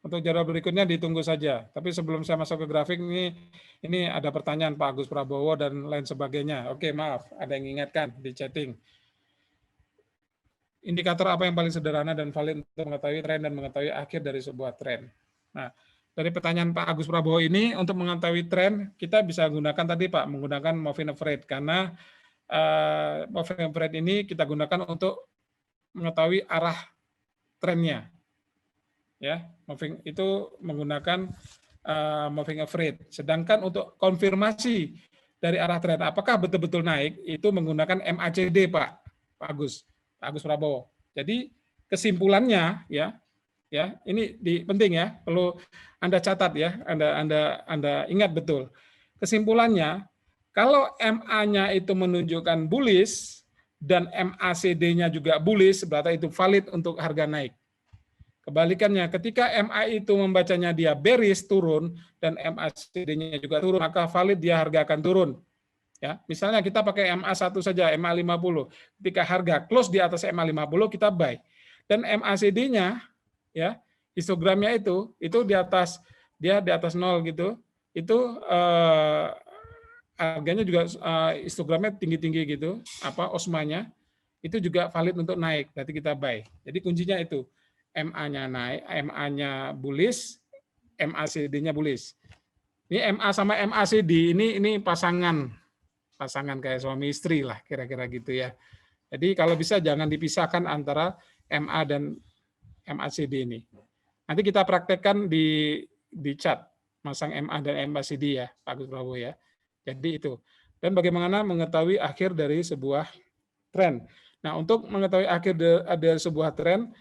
Untuk jadwal berikutnya ditunggu saja. Tapi sebelum saya masuk ke grafik ini ada pertanyaan Pak Agus Prabowo dan lain sebagainya. Oke, maaf, ada yang ingatkan di chatting. Indikator apa yang paling sederhana dan valid untuk mengetahui tren dan mengetahui akhir dari sebuah tren? Nah, dari pertanyaan Pak Agus Prabowo ini, untuk mengetahui tren, kita bisa gunakan tadi Pak, menggunakan moving average. Karena moving average ini kita gunakan untuk mengetahui arah trennya. Ya, moving itu menggunakan moving average. Sedangkan untuk konfirmasi dari arah tren, apakah betul-betul naik, itu menggunakan MACD Pak Agus Prabowo. Jadi kesimpulannya ya ini penting ya, perlu Anda catat ya, Anda ingat betul. Kesimpulannya, kalau MA-nya itu menunjukkan bullish dan MACD-nya juga bullish, berarti itu valid untuk harga naik. Kebalikannya, ketika MA itu membacanya dia bearish turun dan MACD-nya juga turun, maka valid dia harga akan turun. Ya, misalnya kita pakai MA1 saja, MA50. Ketika harga close di atas MA50 kita buy. Dan MACD-nya ya, histogramnya itu di atas 0 gitu. Itu harganya juga histogramnya tinggi-tinggi gitu, osmanya itu juga valid untuk naik, berarti kita buy. Jadi kuncinya itu MA-nya naik, MA-nya bullish, MACD-nya bullish. Ini MA sama MACD ini pasangan kayak suami istri lah kira-kira gitu ya. Jadi kalau bisa jangan dipisahkan antara MA dan MACD ini. Nanti kita praktekkan di chat masang MA dan MACD ya, Pak Agus Prabowo ya. Jadi itu. Dan bagaimana mengetahui akhir dari sebuah tren. Nah, untuk mengetahui akhir dari sebuah tren,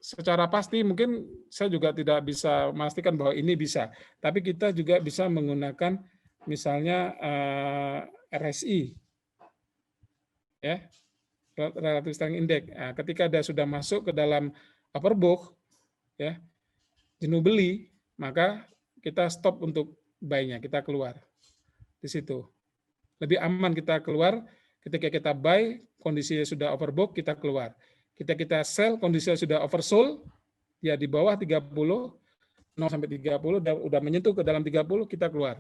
secara pasti mungkin saya juga tidak bisa memastikan bahwa ini bisa, tapi kita juga bisa menggunakan misalnya RSI, ya, Relative Strength Index. Nah, ketika dia sudah masuk ke dalam overbought, ya, jenuh beli, maka kita stop untuk buy-nya, kita keluar di situ. Lebih aman kita keluar ketika kita buy, kondisinya sudah overbought, kita keluar. Kita sell, kondisinya sudah oversold, ya di bawah 30, 0 sampai 30, udah menyentuh ke dalam 30, kita keluar.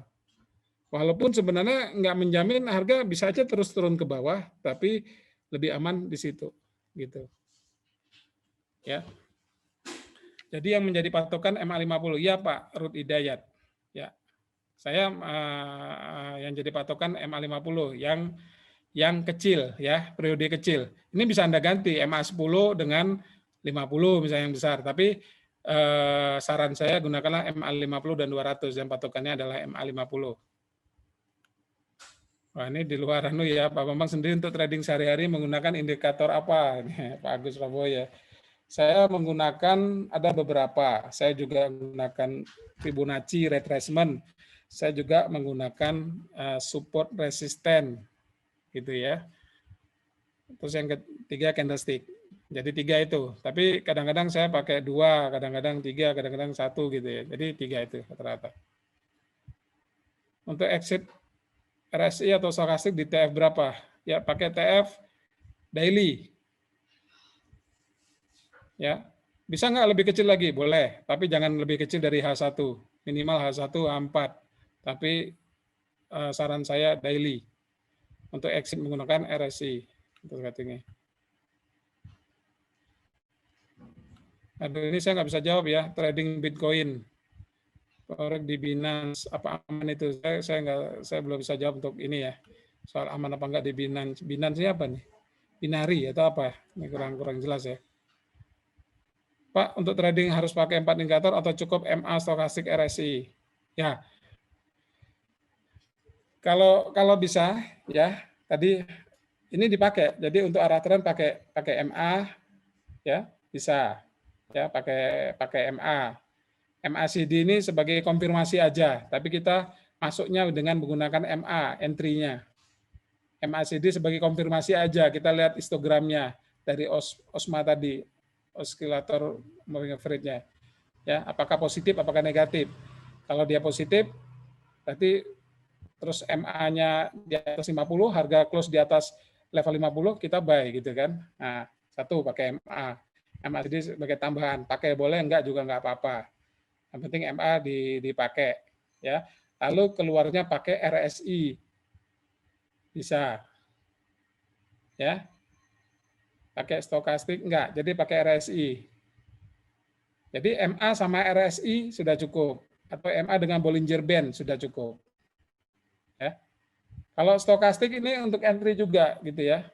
Walaupun sebenarnya nggak menjamin harga bisa aja terus turun ke bawah, tapi lebih aman di situ, gitu. Ya. Jadi yang menjadi patokan MA50, ya Pak Ruth Hidayat. Ya. Saya yang jadi patokan MA50 yang kecil ya, periode kecil. Ini bisa Anda ganti MA10 dengan 50 misalnya yang besar, tapi saran saya gunakanlah MA50 dan 200 yang patokannya adalah MA50. Wah, ini di luar ya, Pak Bambang sendiri untuk trading sehari-hari menggunakan indikator apa? Pak Agus Prabowo ya. Saya menggunakan ada beberapa. Saya juga menggunakan Fibonacci retracement. Saya juga menggunakan support resisten gitu ya. Terus yang ketiga candlestick. Jadi 3 itu. Tapi kadang-kadang saya pakai 2, kadang-kadang 3, kadang-kadang 1 gitu ya. Jadi 3 itu rata-rata. Untuk exit RSI atau stokastik di TF berapa? Ya pakai TF daily. Ya, bisa nggak lebih kecil lagi? Boleh, tapi jangan lebih kecil dari H1. Minimal H1 H4. Tapi saran saya daily. Untuk exit menggunakan RSI. Untuk cutting-nya. Aduh, ini saya nggak bisa jawab ya, trading Bitcoin. Forex di Binance, apa aman itu? Saya belum bisa jawab untuk ini ya. Soal aman apa enggak di Binance. Binance ini apa nih? Binari atau apa? Ini kurang jelas ya. Pak, untuk trading harus pakai 4 indikator atau cukup MA, stokastik, RSI? Ya, kalau bisa ya, tadi ini dipakai. Jadi untuk arah tren pakai MA, ya bisa, ya pakai MA. MACD ini sebagai konfirmasi aja, tapi kita masuknya dengan menggunakan MA, entry-nya. MACD sebagai konfirmasi aja, kita lihat histogramnya dari OSMA tadi, oscillator moving average-nya. Ya, apakah positif, apakah negatif. Kalau dia positif, berarti terus MA-nya di atas 50, harga close di atas level 50, kita buy gitu kan. Nah, satu pakai MA. MACD sebagai tambahan, pakai boleh, enggak juga enggak apa-apa. Yang penting MA dipakai, ya. Lalu keluarnya pakai RSI, bisa, ya. Pakai stokastik enggak, jadi pakai RSI. Jadi MA sama RSI sudah cukup, atau MA dengan Bollinger Band sudah cukup. Ya. Kalau stokastik ini untuk entry juga, gitu ya,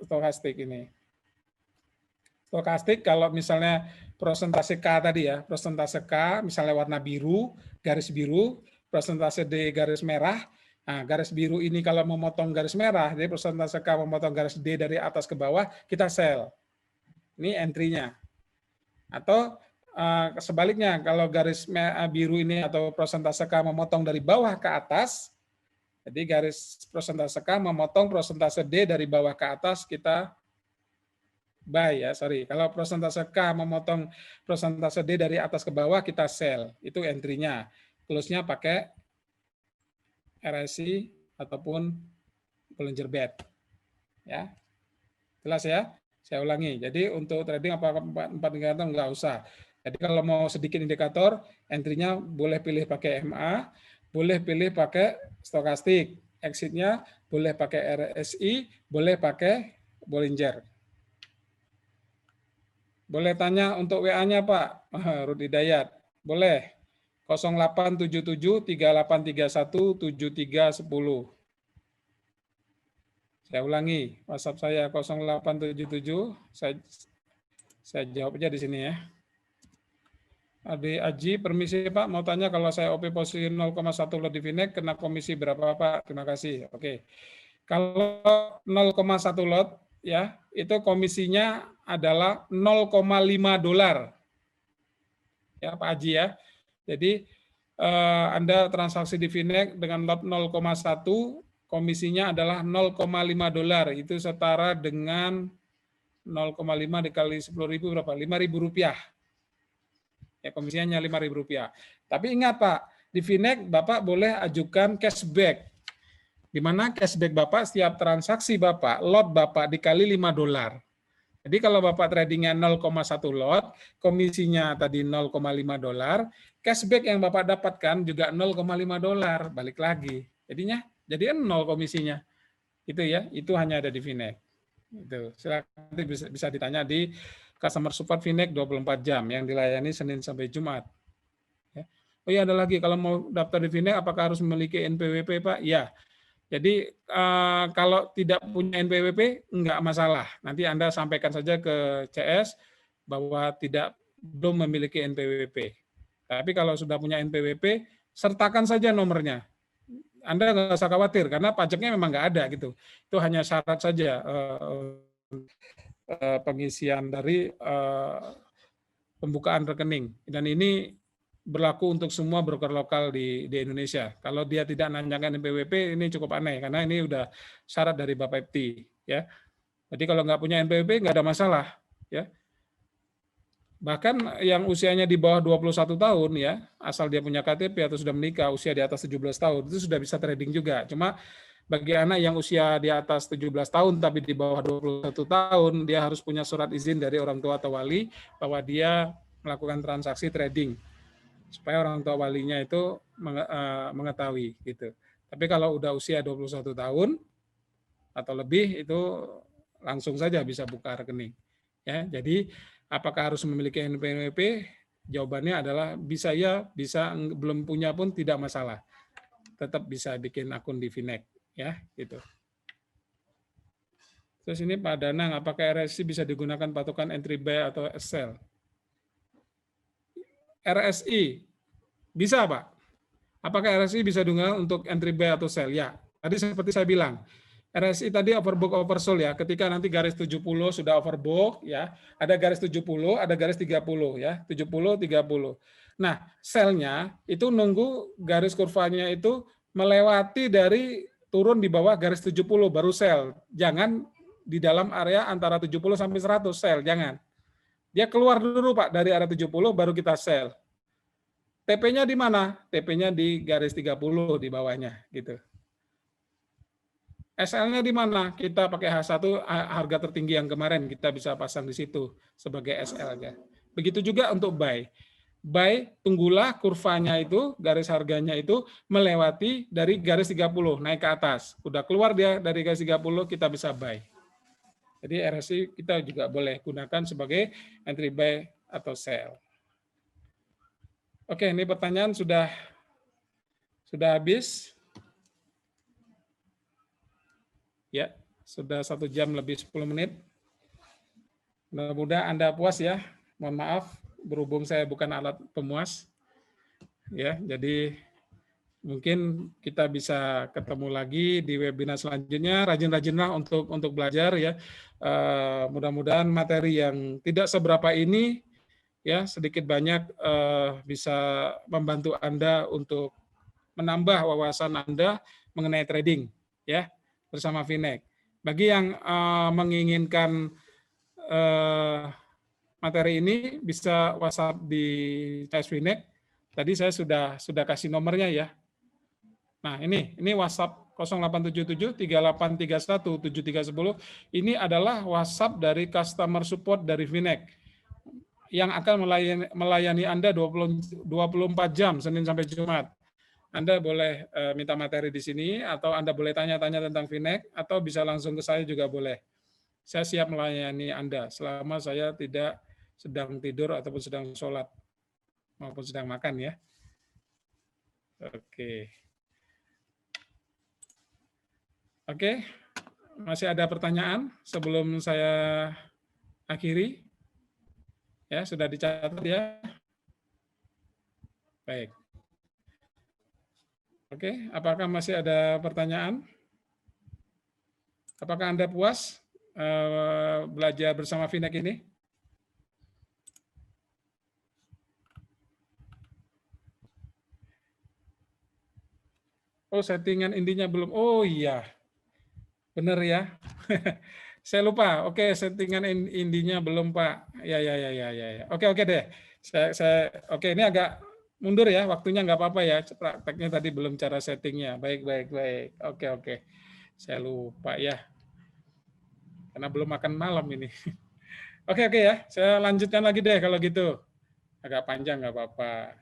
stokastik ini. Stokastik kalau misalnya prosentase K tadi ya, prosentase K misalnya warna biru, garis biru, prosentase D garis merah. Nah, garis biru ini kalau memotong garis merah, jadi prosentase K memotong garis D dari atas ke bawah, kita sell. Ini entry-nya. Atau sebaliknya, kalau garis biru ini atau prosentase K memotong dari bawah ke atas, jadi garis prosentase K memotong prosentase D dari bawah ke atas, kita buy ya, sorry. Kalau prosentase K memotong prosentase D dari atas ke bawah, kita sell. Itu entry-nya. Close-nya pakai RSI ataupun Bollinger Band. Ya. Jelas ya? Saya ulangi. Jadi untuk trading apakah 4 indikator enggak usah. Jadi kalau mau sedikit indikator, entry-nya boleh pilih pakai MA, boleh pilih pakai stokastik. Exit-nya boleh pakai RSI, boleh pakai Bollinger. Boleh tanya untuk WA-nya Pak, Rudi Dayat. Boleh. 0877 3831 7310. Saya ulangi, WhatsApp saya 0877. Saya jawab aja di sini ya. Ade Aji, permisi Pak, mau tanya kalau saya OP posisi 0,1 lot di Finex, kena komisi berapa Pak? Terima kasih. Oke. Kalau 0,1 lot, ya, itu komisinya adalah 0,5 dolar. Ya, Pak Haji ya. Jadi Anda transaksi di Finex dengan lot 0,1, komisinya adalah 0,5 dolar. Itu setara dengan 0,5 dikali 10.000 berapa? 5.000 rupiah. Ya, komisinya 5.000 rupiah. Tapi ingat Pak, di Finex Bapak boleh ajukan cashback. Di mana cashback Bapak setiap transaksi Bapak, lot Bapak dikali 5 dolar. Jadi kalau Bapak tradingnya 0,1 lot, komisinya tadi 0,5 dolar, cashback yang Bapak dapatkan juga 0,5 dolar, balik lagi. Jadinya jadi 0 komisinya. Itu ya, itu hanya ada di Finex. Itu. Silakan bisa ditanya di customer support Finex 24 jam yang dilayani Senin sampai Jumat. Ya. Oh iya, ada lagi, kalau mau daftar di Finex apakah harus memiliki NPWP Pak? Ya. Jadi kalau tidak punya NPWP enggak masalah. Nanti Anda sampaikan saja ke CS bahwa belum memiliki NPWP. Tapi kalau sudah punya NPWP, sertakan saja nomornya. Anda nggak usah khawatir karena pajaknya memang nggak ada gitu. Itu hanya syarat saja pengisian dari pembukaan rekening. Dan ini berlaku untuk semua broker lokal di Indonesia. Kalau dia tidak nanyakan NPWP, ini cukup aneh karena ini udah syarat dari Bapak Ipti, ya. Jadi kalau nggak punya NPWP nggak ada masalah, ya. Bahkan yang usianya di bawah 21 tahun ya, asal dia punya KTP atau sudah menikah, usia di atas 17 tahun, itu sudah bisa trading juga. Cuma bagi anak yang usia di atas 17 tahun tapi di bawah 21 tahun, dia harus punya surat izin dari orang tua atau wali bahwa dia melakukan transaksi trading, supaya orang tua walinya itu mengetahui gitu. Tapi kalau udah usia 21 tahun atau lebih itu langsung saja bisa buka rekening. Ya, jadi apakah harus memiliki NPWP? Jawabannya adalah bisa ya, bisa, belum punya pun tidak masalah. Tetap bisa bikin akun di Finex, ya, gitu. Terus ini Pak Danang, apakah RSI bisa digunakan patokan entry buy atau sell? RSI bisa Pak. Apakah RSI bisa digunakan untuk entry buy atau sell? Ya, tadi seperti saya bilang, RSI tadi overbook oversold ya. Ketika nanti garis 70 sudah overbook ya, ada garis 70, ada garis 30 ya, 70 30. Nah, selnya itu nunggu garis kurvanya itu melewati dari turun di bawah garis 70 baru sell. Jangan di dalam area antara 70 sampai 100 sell, jangan. Dia keluar dulu Pak dari area 70 baru kita sell. TP-nya di mana? TP-nya di garis 30 di bawahnya gitu. SL-nya di mana? Kita pakai H1 harga tertinggi yang kemarin kita bisa pasang di situ sebagai SL-nya. Begitu juga untuk buy. Buy, tunggulah kurvanya itu, garis harganya itu melewati dari garis 30, naik ke atas. Udah keluar dia dari garis 30, kita bisa buy. Jadi RSI kita juga boleh gunakan sebagai entry buy atau sell. Oke, ini pertanyaan sudah habis. Ya, sudah 1 jam lebih 10 menit. Mudah-mudahan Anda puas ya. Mohon maaf, berhubung saya bukan alat pemuas. Ya, jadi mungkin kita bisa ketemu lagi di webinar selanjutnya. Rajin-rajinlah untuk belajar ya. Mudah-mudahan materi yang tidak seberapa ini ya sedikit banyak bisa membantu Anda untuk menambah wawasan Anda mengenai trading ya bersama Finex. Bagi yang menginginkan materi ini bisa WhatsApp di CS Finex. Tadi saya sudah kasih nomornya ya. Nah, ini WhatsApp 0877 3831 7310. Ini adalah WhatsApp dari customer support dari Finex yang akan melayani Anda 24 jam Senin sampai Jumat. Anda boleh minta materi di sini atau Anda boleh tanya-tanya tentang Finex atau bisa langsung ke saya juga boleh. Saya siap melayani Anda selama saya tidak sedang tidur ataupun sedang sholat maupun sedang makan ya. Oke, masih ada pertanyaan sebelum saya akhiri? Ya, sudah dicatat ya? Baik. Oke, apakah masih ada pertanyaan? Apakah Anda puas belajar bersama Finex ini? Oh, settingan indinya belum. Oh iya, benar ya. Saya lupa. Oke, settingan indinya belum Pak. Ya. Oke deh. Oke, ini agak mundur ya, waktunya nggak apa-apa ya. Prakteknya tadi belum cara settingnya. Baik. Oke. Saya lupa ya. Karena belum makan malam ini. Oke ya. Saya lanjutkan lagi deh kalau gitu. Agak panjang nggak apa-apa.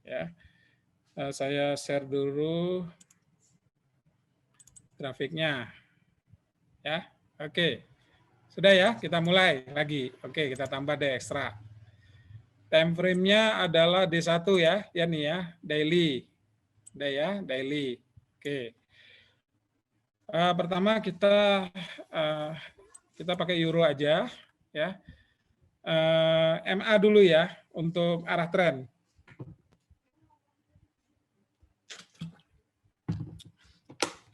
Ya. Saya share dulu grafiknya. Ya. Oke. Sudah ya, kita mulai lagi. Oke, kita tambah deh ekstra. Time frame-nya adalah D1 ya, nih ya, daily. Udah ya, daily. Oke. Pertama kita pakai euro aja ya. MA dulu ya untuk arah tren.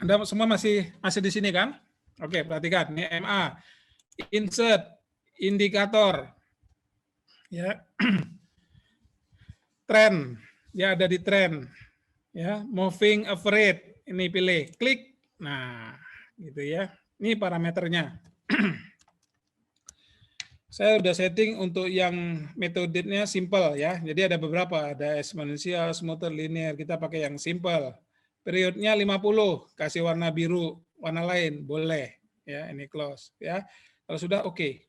Anda semua masih di sini kan? Oke, perhatikan ini MA. Insert indikator ya. Tren, ya ada di tren. Ya, moving average. Ini pilih, klik. Nah, gitu ya. Ini parameternya. Saya udah setting untuk yang metodenya simple ya. Jadi ada beberapa, ada eksponensial, smoother, linear. Kita pakai yang simple. Periodnya 50, kasih warna biru, warna lain boleh. Ya, ini close ya. Kalau sudah oke.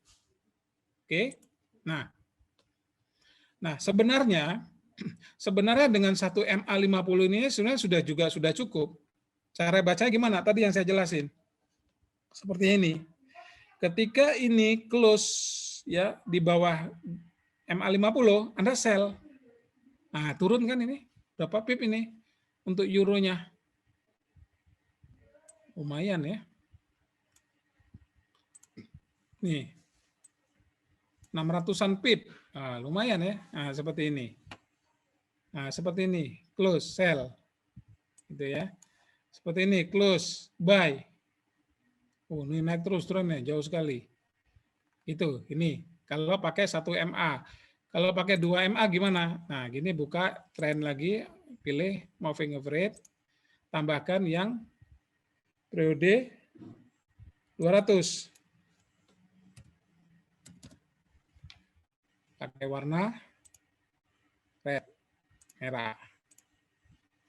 Oke. Nah, sebenarnya dengan 1 MA50 ini sebenarnya sudah cukup. Cara baca gimana? Tadi yang saya jelasin. Seperti ini. Ketika ini close ya di bawah MA50, Anda sell. Nah, turun kan ini? Berapa pip ini untuk euronya? Lumayan ya. Nih. 600-an pip. Nah, lumayan ya. Nah, seperti ini. Nah, seperti ini. Close, sell. Gitu ya. Seperti ini, close, buy. Oh, ini naik terus trennya, jauh sekali. Itu, ini. Kalau pakai 1 MA. Kalau pakai 2 MA gimana? Nah, gini buka trend lagi, pilih moving average, tambahkan yang periode 200. Pakai warna red, merah.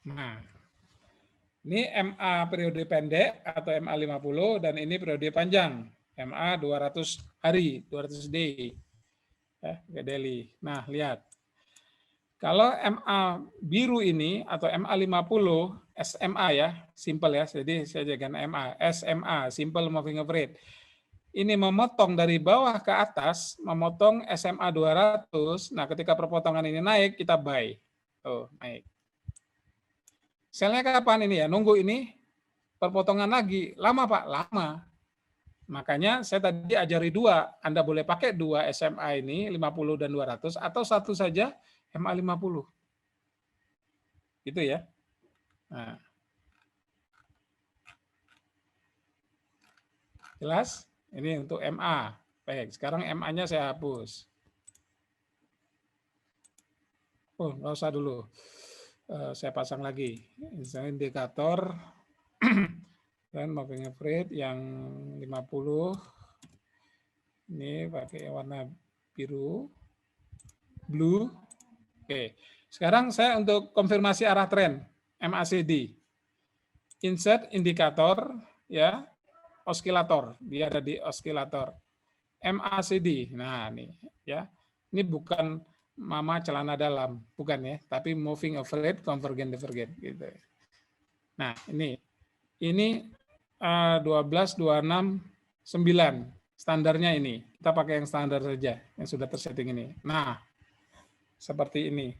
Nah, ini MA periode pendek atau MA 50 dan ini periode panjang, MA 200 hari, 200 day. Daily. Nah, lihat. Kalau MA biru ini atau MA 50 SMA ya, simple ya. Jadi saya jadikan MA, SMA, simple moving average. Ini memotong dari bawah ke atas, memotong SMA 200. Nah, ketika perpotongan ini naik, kita buy. Tuh, naik. Selnya kapan ini ya? Nunggu ini perpotongan lagi. Lama, Pak? Lama. Makanya saya tadi ajari 2. Anda boleh pakai 2 SMA ini, 50 dan 200, atau satu saja MA 50. Gitu ya. Nah. Jelas? Ini untuk MA. Baik, sekarang MA-nya saya hapus. Oh, nggak usah dulu. Saya pasang lagi. Misalnya indikator dan moving average yang 50. Ini pakai warna biru. Blue. Oke. Sekarang saya untuk konfirmasi arah tren MACD. Insert indikator ya, oskilator. Dia ada di oskilator. MACD. Nah, ini ya. Ini bukan mama celana dalam, bukan ya, tapi moving average convergent divergent gitu. Nah, ini 12, 26, 9 standarnya ini. Kita pakai yang standar saja yang sudah tersetting ini. Nah, seperti ini.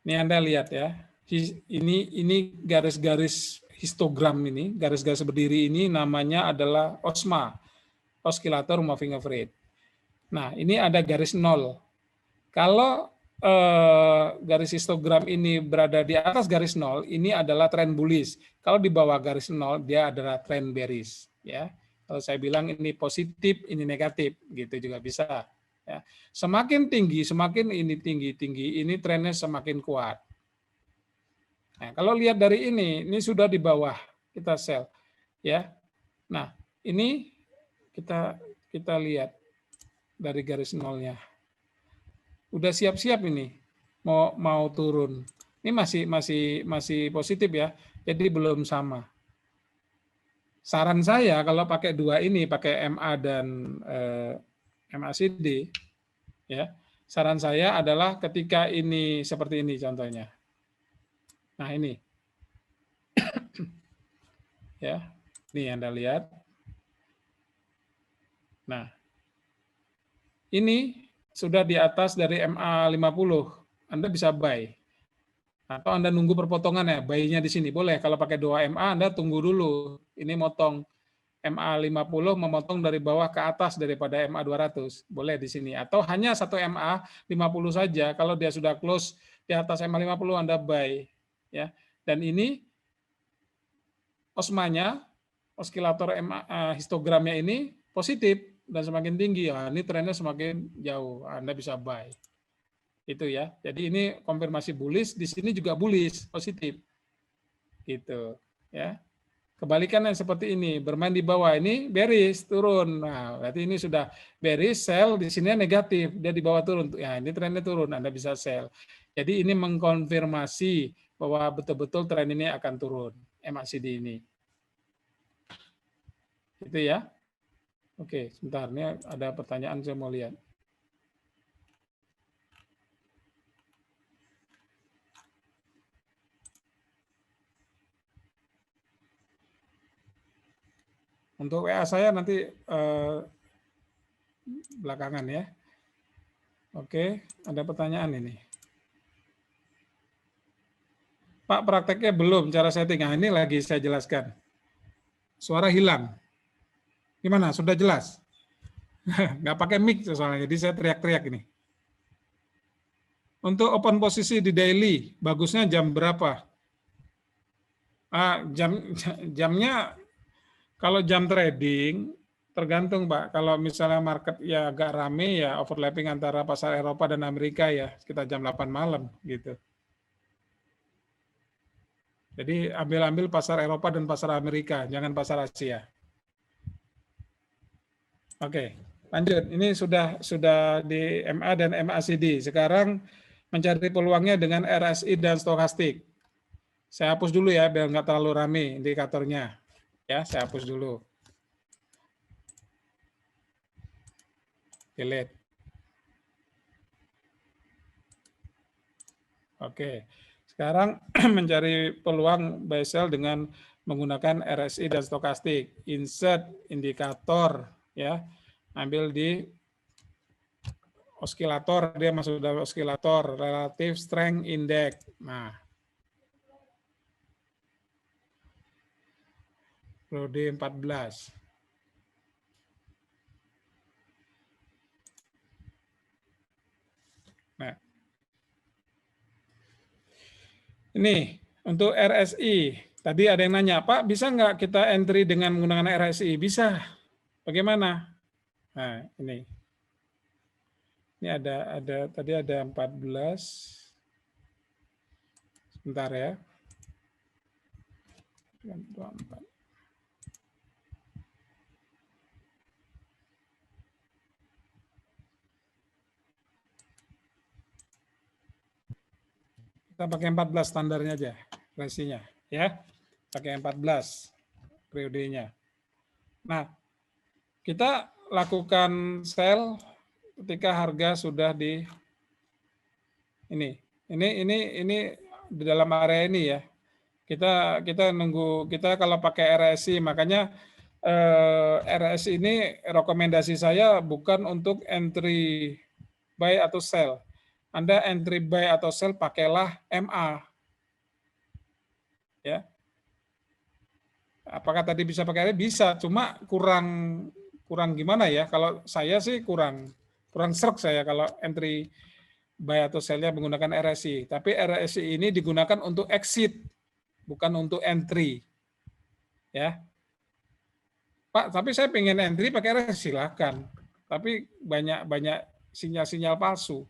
Ini Anda lihat ya. Ini garis-garis histogram ini, garis-garis berdiri ini namanya adalah OSMA, oscillator moving average. Nah, ini ada garis 0. Kalau garis histogram ini berada di atas garis 0, ini adalah tren bullish. Kalau di bawah garis 0, dia adalah tren bearish. Ya, kalau saya bilang ini positif, ini negatif, gitu juga bisa. Ya. Semakin tinggi, semakin ini tinggi, ini trennya semakin kuat. Nah, kalau lihat dari ini sudah di bawah kita sell, ya. Nah, ini kita lihat dari garis nolnya. Udah siap-siap ini mau turun. Ini masih positif ya. Jadi belum sama. Saran saya kalau pakai 2 ini, pakai MA dan MACD ya. Saran saya adalah ketika ini seperti ini contohnya. Nah, ini. Ya. Nih Anda lihat. Nah, ini sudah di atas dari MA 50. Anda bisa buy. Atau Anda nunggu perpotongan ya, buy-nya di sini. Boleh, kalau pakai 2 MA Anda tunggu dulu. Ini motong MA 50 memotong dari bawah ke atas daripada MA 200. Boleh di sini. Atau hanya satu MA 50 saja. Kalau dia sudah close di atas MA 50 Anda buy. Ya. Dan ini osmanya, oskilator MA, histogramnya ini positif dan semakin tinggi. Ya, ini trennya semakin jauh. Anda bisa buy. Itu ya. Jadi ini konfirmasi bullish, di sini juga bullish, positif. Gitu, ya. Kebalikannya seperti ini, bermain di bawah ini bearish, turun. Nah, berarti ini sudah bearish, sell, di sini negatif, dia di bawah turun. Ya, ini trennya turun, Anda bisa sell. Jadi ini mengkonfirmasi bahwa betul-betul tren ini akan turun, MACD ini. Itu ya. Oke, sebentar, ini ada pertanyaan saya mau lihat. Untuk WA saya nanti belakangan ya. Oke, ada pertanyaan ini. Pak, prakteknya belum cara setting. Nah, ini lagi saya jelaskan. Suara hilang. Gimana? Sudah jelas? Nggak pakai mic soalnya, jadi saya teriak-teriak ini. Untuk open posisi di daily, bagusnya jam berapa? Jamnya, kalau jam trading, Tergantung, Pak. Kalau misalnya market ya agak rame, ya overlapping antara pasar Eropa dan Amerika ya, sekitar jam 8 malam gitu. Jadi ambil pasar Eropa dan pasar Amerika, jangan pasar Asia. Oke, lanjut. Ini sudah di MA dan MACD. Sekarang mencari peluangnya dengan RSI dan stokastik. Saya hapus dulu ya, biar nggak terlalu rame indikatornya. Ya, saya hapus dulu. Delete. Oke. Sekarang mencari peluang buy sell dengan menggunakan RSI dan stokastik. Insert indikator ya. Ambil di oskilator, dia masuk dalam oskilator, relative strength index. Nah, periode 14. Nah, ini untuk RSI. Tadi ada yang nanya, Pak, bisa nggak kita entry dengan menggunakan RSI? Bisa. Bagaimana? Nah, ini. Ini ada tadi ada 14. Sebentar ya. 24. Kita pakai 14 standarnya aja, resinya ya. Pakai 14 periodenya. Nah, kita lakukan sell ketika harga sudah di ini di dalam area ini ya. Kita nunggu, kita kalau pakai RSI, makanya RSI ini rekomendasi saya bukan untuk entry buy atau sell. Anda entry buy atau sell pakailah MA. Ya. Apakah tadi bisa pakai RSI? Bisa, cuma kurang gimana ya? Kalau saya sih kurang serk saya kalau entry buy atau sell-nya menggunakan RSI. Tapi RSI ini digunakan untuk exit, bukan untuk entry. Ya. Pak, tapi saya pengen entry pakai RSI, silakan. Tapi banyak sinyal-sinyal palsu.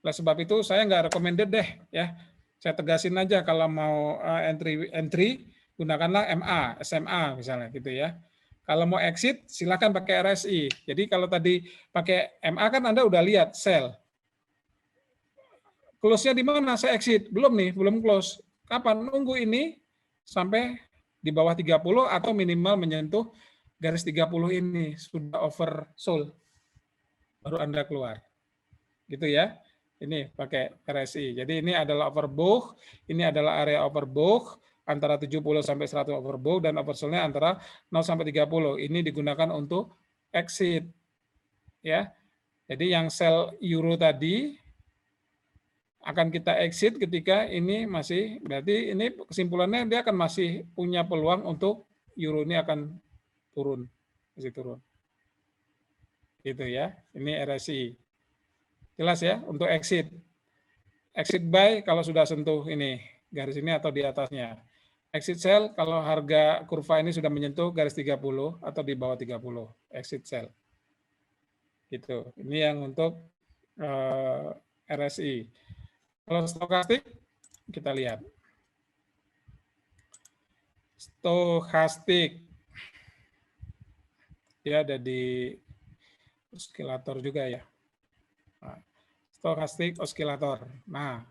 Oleh sebab itu saya nggak recommended deh ya. Saya tegasin aja kalau mau entry gunakanlah MA, SMA misalnya gitu ya. Kalau mau exit silakan pakai RSI. Jadi kalau tadi pakai MA kan Anda udah lihat sell. Close-nya di mana? Saya exit. Belum nih, belum close. Kapan? Nunggu ini sampai di bawah 30 atau minimal menyentuh garis 30 ini sudah oversold. Baru Anda keluar. Gitu ya. Ini pakai RSI. Jadi ini adalah overbought, ini adalah area overbought antara 70 sampai 100 overbought dan oversold-nya antara 0 sampai 30. Ini digunakan untuk exit. Ya. Jadi yang sell euro tadi akan kita exit ketika ini masih, berarti ini kesimpulannya dia akan masih punya peluang untuk euro ini akan turun, masih turun. Gitu ya. Ini RSI. Jelas ya, untuk exit. Exit buy kalau sudah sentuh ini, garis ini atau di atasnya. Exit sell kalau harga kurva ini sudah menyentuh garis 30 atau di bawah 30. Exit sell. Gitu. Ini yang untuk RSI. Kalau stokastik, kita lihat. Stokastik. Dia ada di oskilator juga ya. Nah, stokastik oskilator. Nah,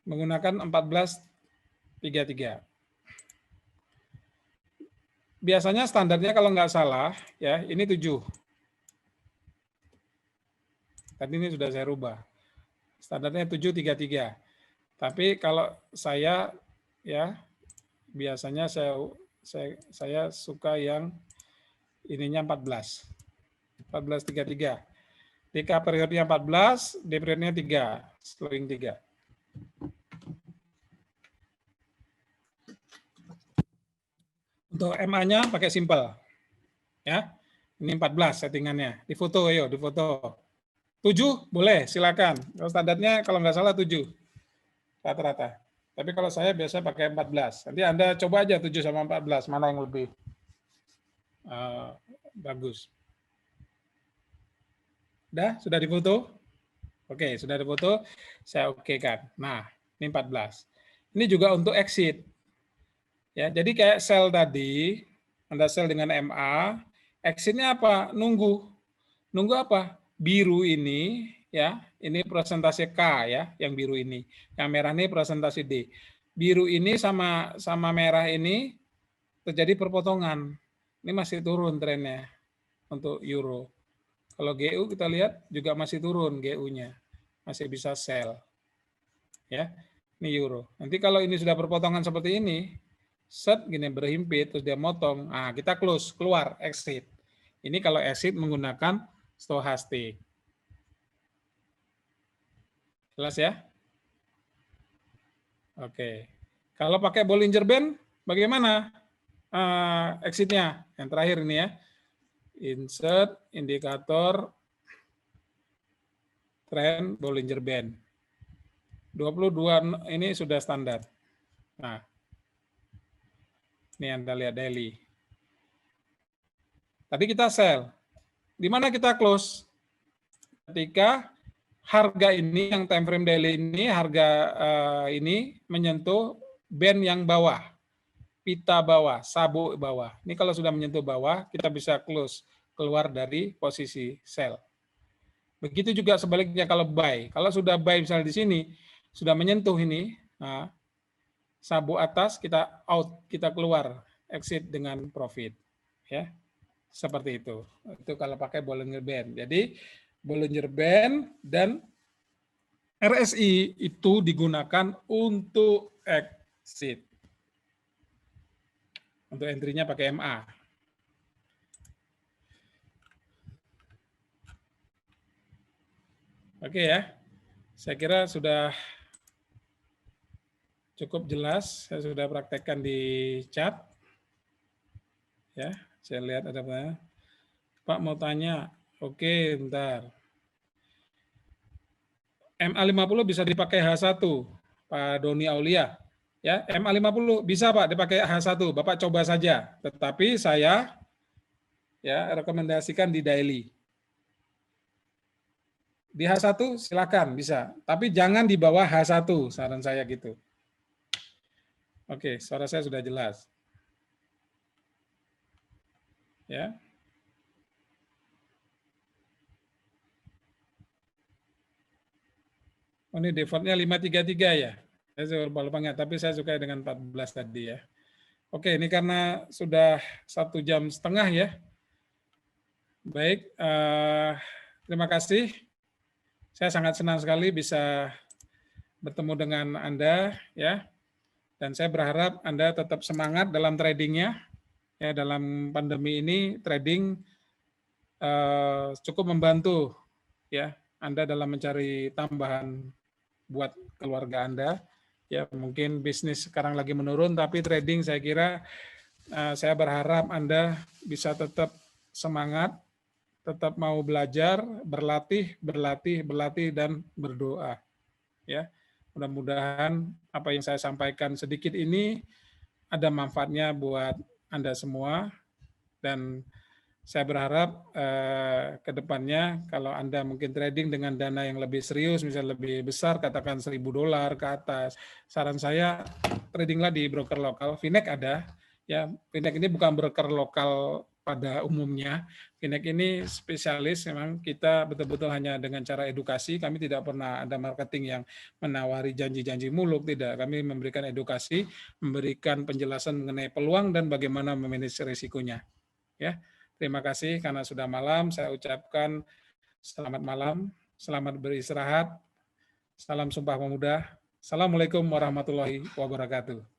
menggunakan 1433. Biasanya standarnya kalau nggak salah, ya ini 7. Tadi ini sudah saya rubah. Standarnya 733. Tapi kalau saya ya biasanya saya suka yang ininya 14. 1433. DK periodenya 14, D periodenya 3, slowing 3. Untuk MA-nya pakai simple. Ya. Ini 14 settingannya. Di foto ayo, di foto. 7 boleh, silakan. Kalau standarnya kalau nggak salah 7 rata-rata. Tapi kalau saya biasa pakai 14. Nanti Anda coba aja 7 sama 14 mana yang lebih Bagus. Sudah difoto? Oke, sudah difoto. Saya oke kan. Nah, ini 14. Ini juga untuk exit. Ya, jadi kayak sel tadi, Anda sel dengan MA, exitnya apa? Nunggu. Nunggu apa? Biru ini, ya, ini persentase K ya, yang biru ini. Yang merah ini persentase D. Biru ini sama merah ini terjadi perpotongan. Ini masih turun trennya untuk euro. Kalau GU kita lihat juga masih turun GU-nya. Masih bisa sell. Ya. Ini euro. Nanti kalau ini sudah perpotongan seperti ini, set gini berhimpit terus dia motong. Nah, kita close, keluar, exit. Ini kalau exit menggunakan stochastik. Jelas ya? Oke. Kalau pakai Bollinger Band bagaimana exitnya? Yang terakhir ini ya. Insert indikator trend Bollinger Band. 22 ini sudah standar. Nah, ini Anda lihat daily. Tadi kita sell. Di mana kita close? Ketika harga ini yang time frame daily ini harga ini menyentuh band yang bawah, pita bawah, sabuk bawah. Ini kalau sudah menyentuh bawah, kita bisa close, keluar dari posisi sell. Begitu juga sebaliknya kalau buy. Kalau sudah buy misalnya di sini, sudah menyentuh ini, nah, sabuk atas kita out, kita keluar, exit dengan profit. Ya, seperti itu. Itu kalau pakai Bollinger Band. Jadi Bollinger Band dan RSI itu digunakan untuk exit. Untuk entry-nya pakai MA. Oke ya. Saya kira sudah cukup jelas. Saya sudah praktekkan di chat. Ya, saya lihat ada apa. Pak mau tanya. Oke, bentar. MA50 bisa dipakai H1, Pak Doni Aulia. Ya, MA50 bisa Pak dipakai H1, Bapak coba saja. Tetapi saya ya rekomendasikan di daily. Di H1 silakan bisa, tapi jangan di bawah H1, saran saya gitu. Oke, suara saya sudah jelas. Ya. Oh, ini defaultnya 533 ya. Saya lupa nggak, tapi saya suka dengan 14 tadi ya. Oke, ini karena sudah 1,5 jam ya. Baik, terima kasih. Saya sangat senang sekali bisa bertemu dengan Anda ya. Dan saya berharap Anda tetap semangat dalam tradingnya. Ya, dalam pandemi ini trading cukup membantu ya Anda dalam mencari tambahan buat keluarga Anda. Ya, mungkin bisnis sekarang lagi menurun, tapi trading saya kira saya berharap Anda bisa tetap semangat, tetap mau belajar, berlatih dan berdoa. Ya, mudah-mudahan apa yang saya sampaikan sedikit ini ada manfaatnya buat Anda semua, dan saya berharap ke depannya kalau Anda mungkin trading dengan dana yang lebih serius, misalnya lebih besar, katakan $1.000 ke atas, saran saya tradinglah di broker lokal. Finex ada, ya. Finex ini bukan broker lokal pada umumnya. Finex ini spesialis, memang kita betul-betul hanya dengan cara edukasi. Kami tidak pernah ada marketing yang menawari janji-janji muluk, tidak. Kami memberikan edukasi, memberikan penjelasan mengenai peluang dan bagaimana memanage risikonya. Ya. Terima kasih karena sudah malam. Saya ucapkan selamat malam, selamat beristirahat. Salam Sumpah Pemuda. Assalamualaikum warahmatullahi wabarakatuh.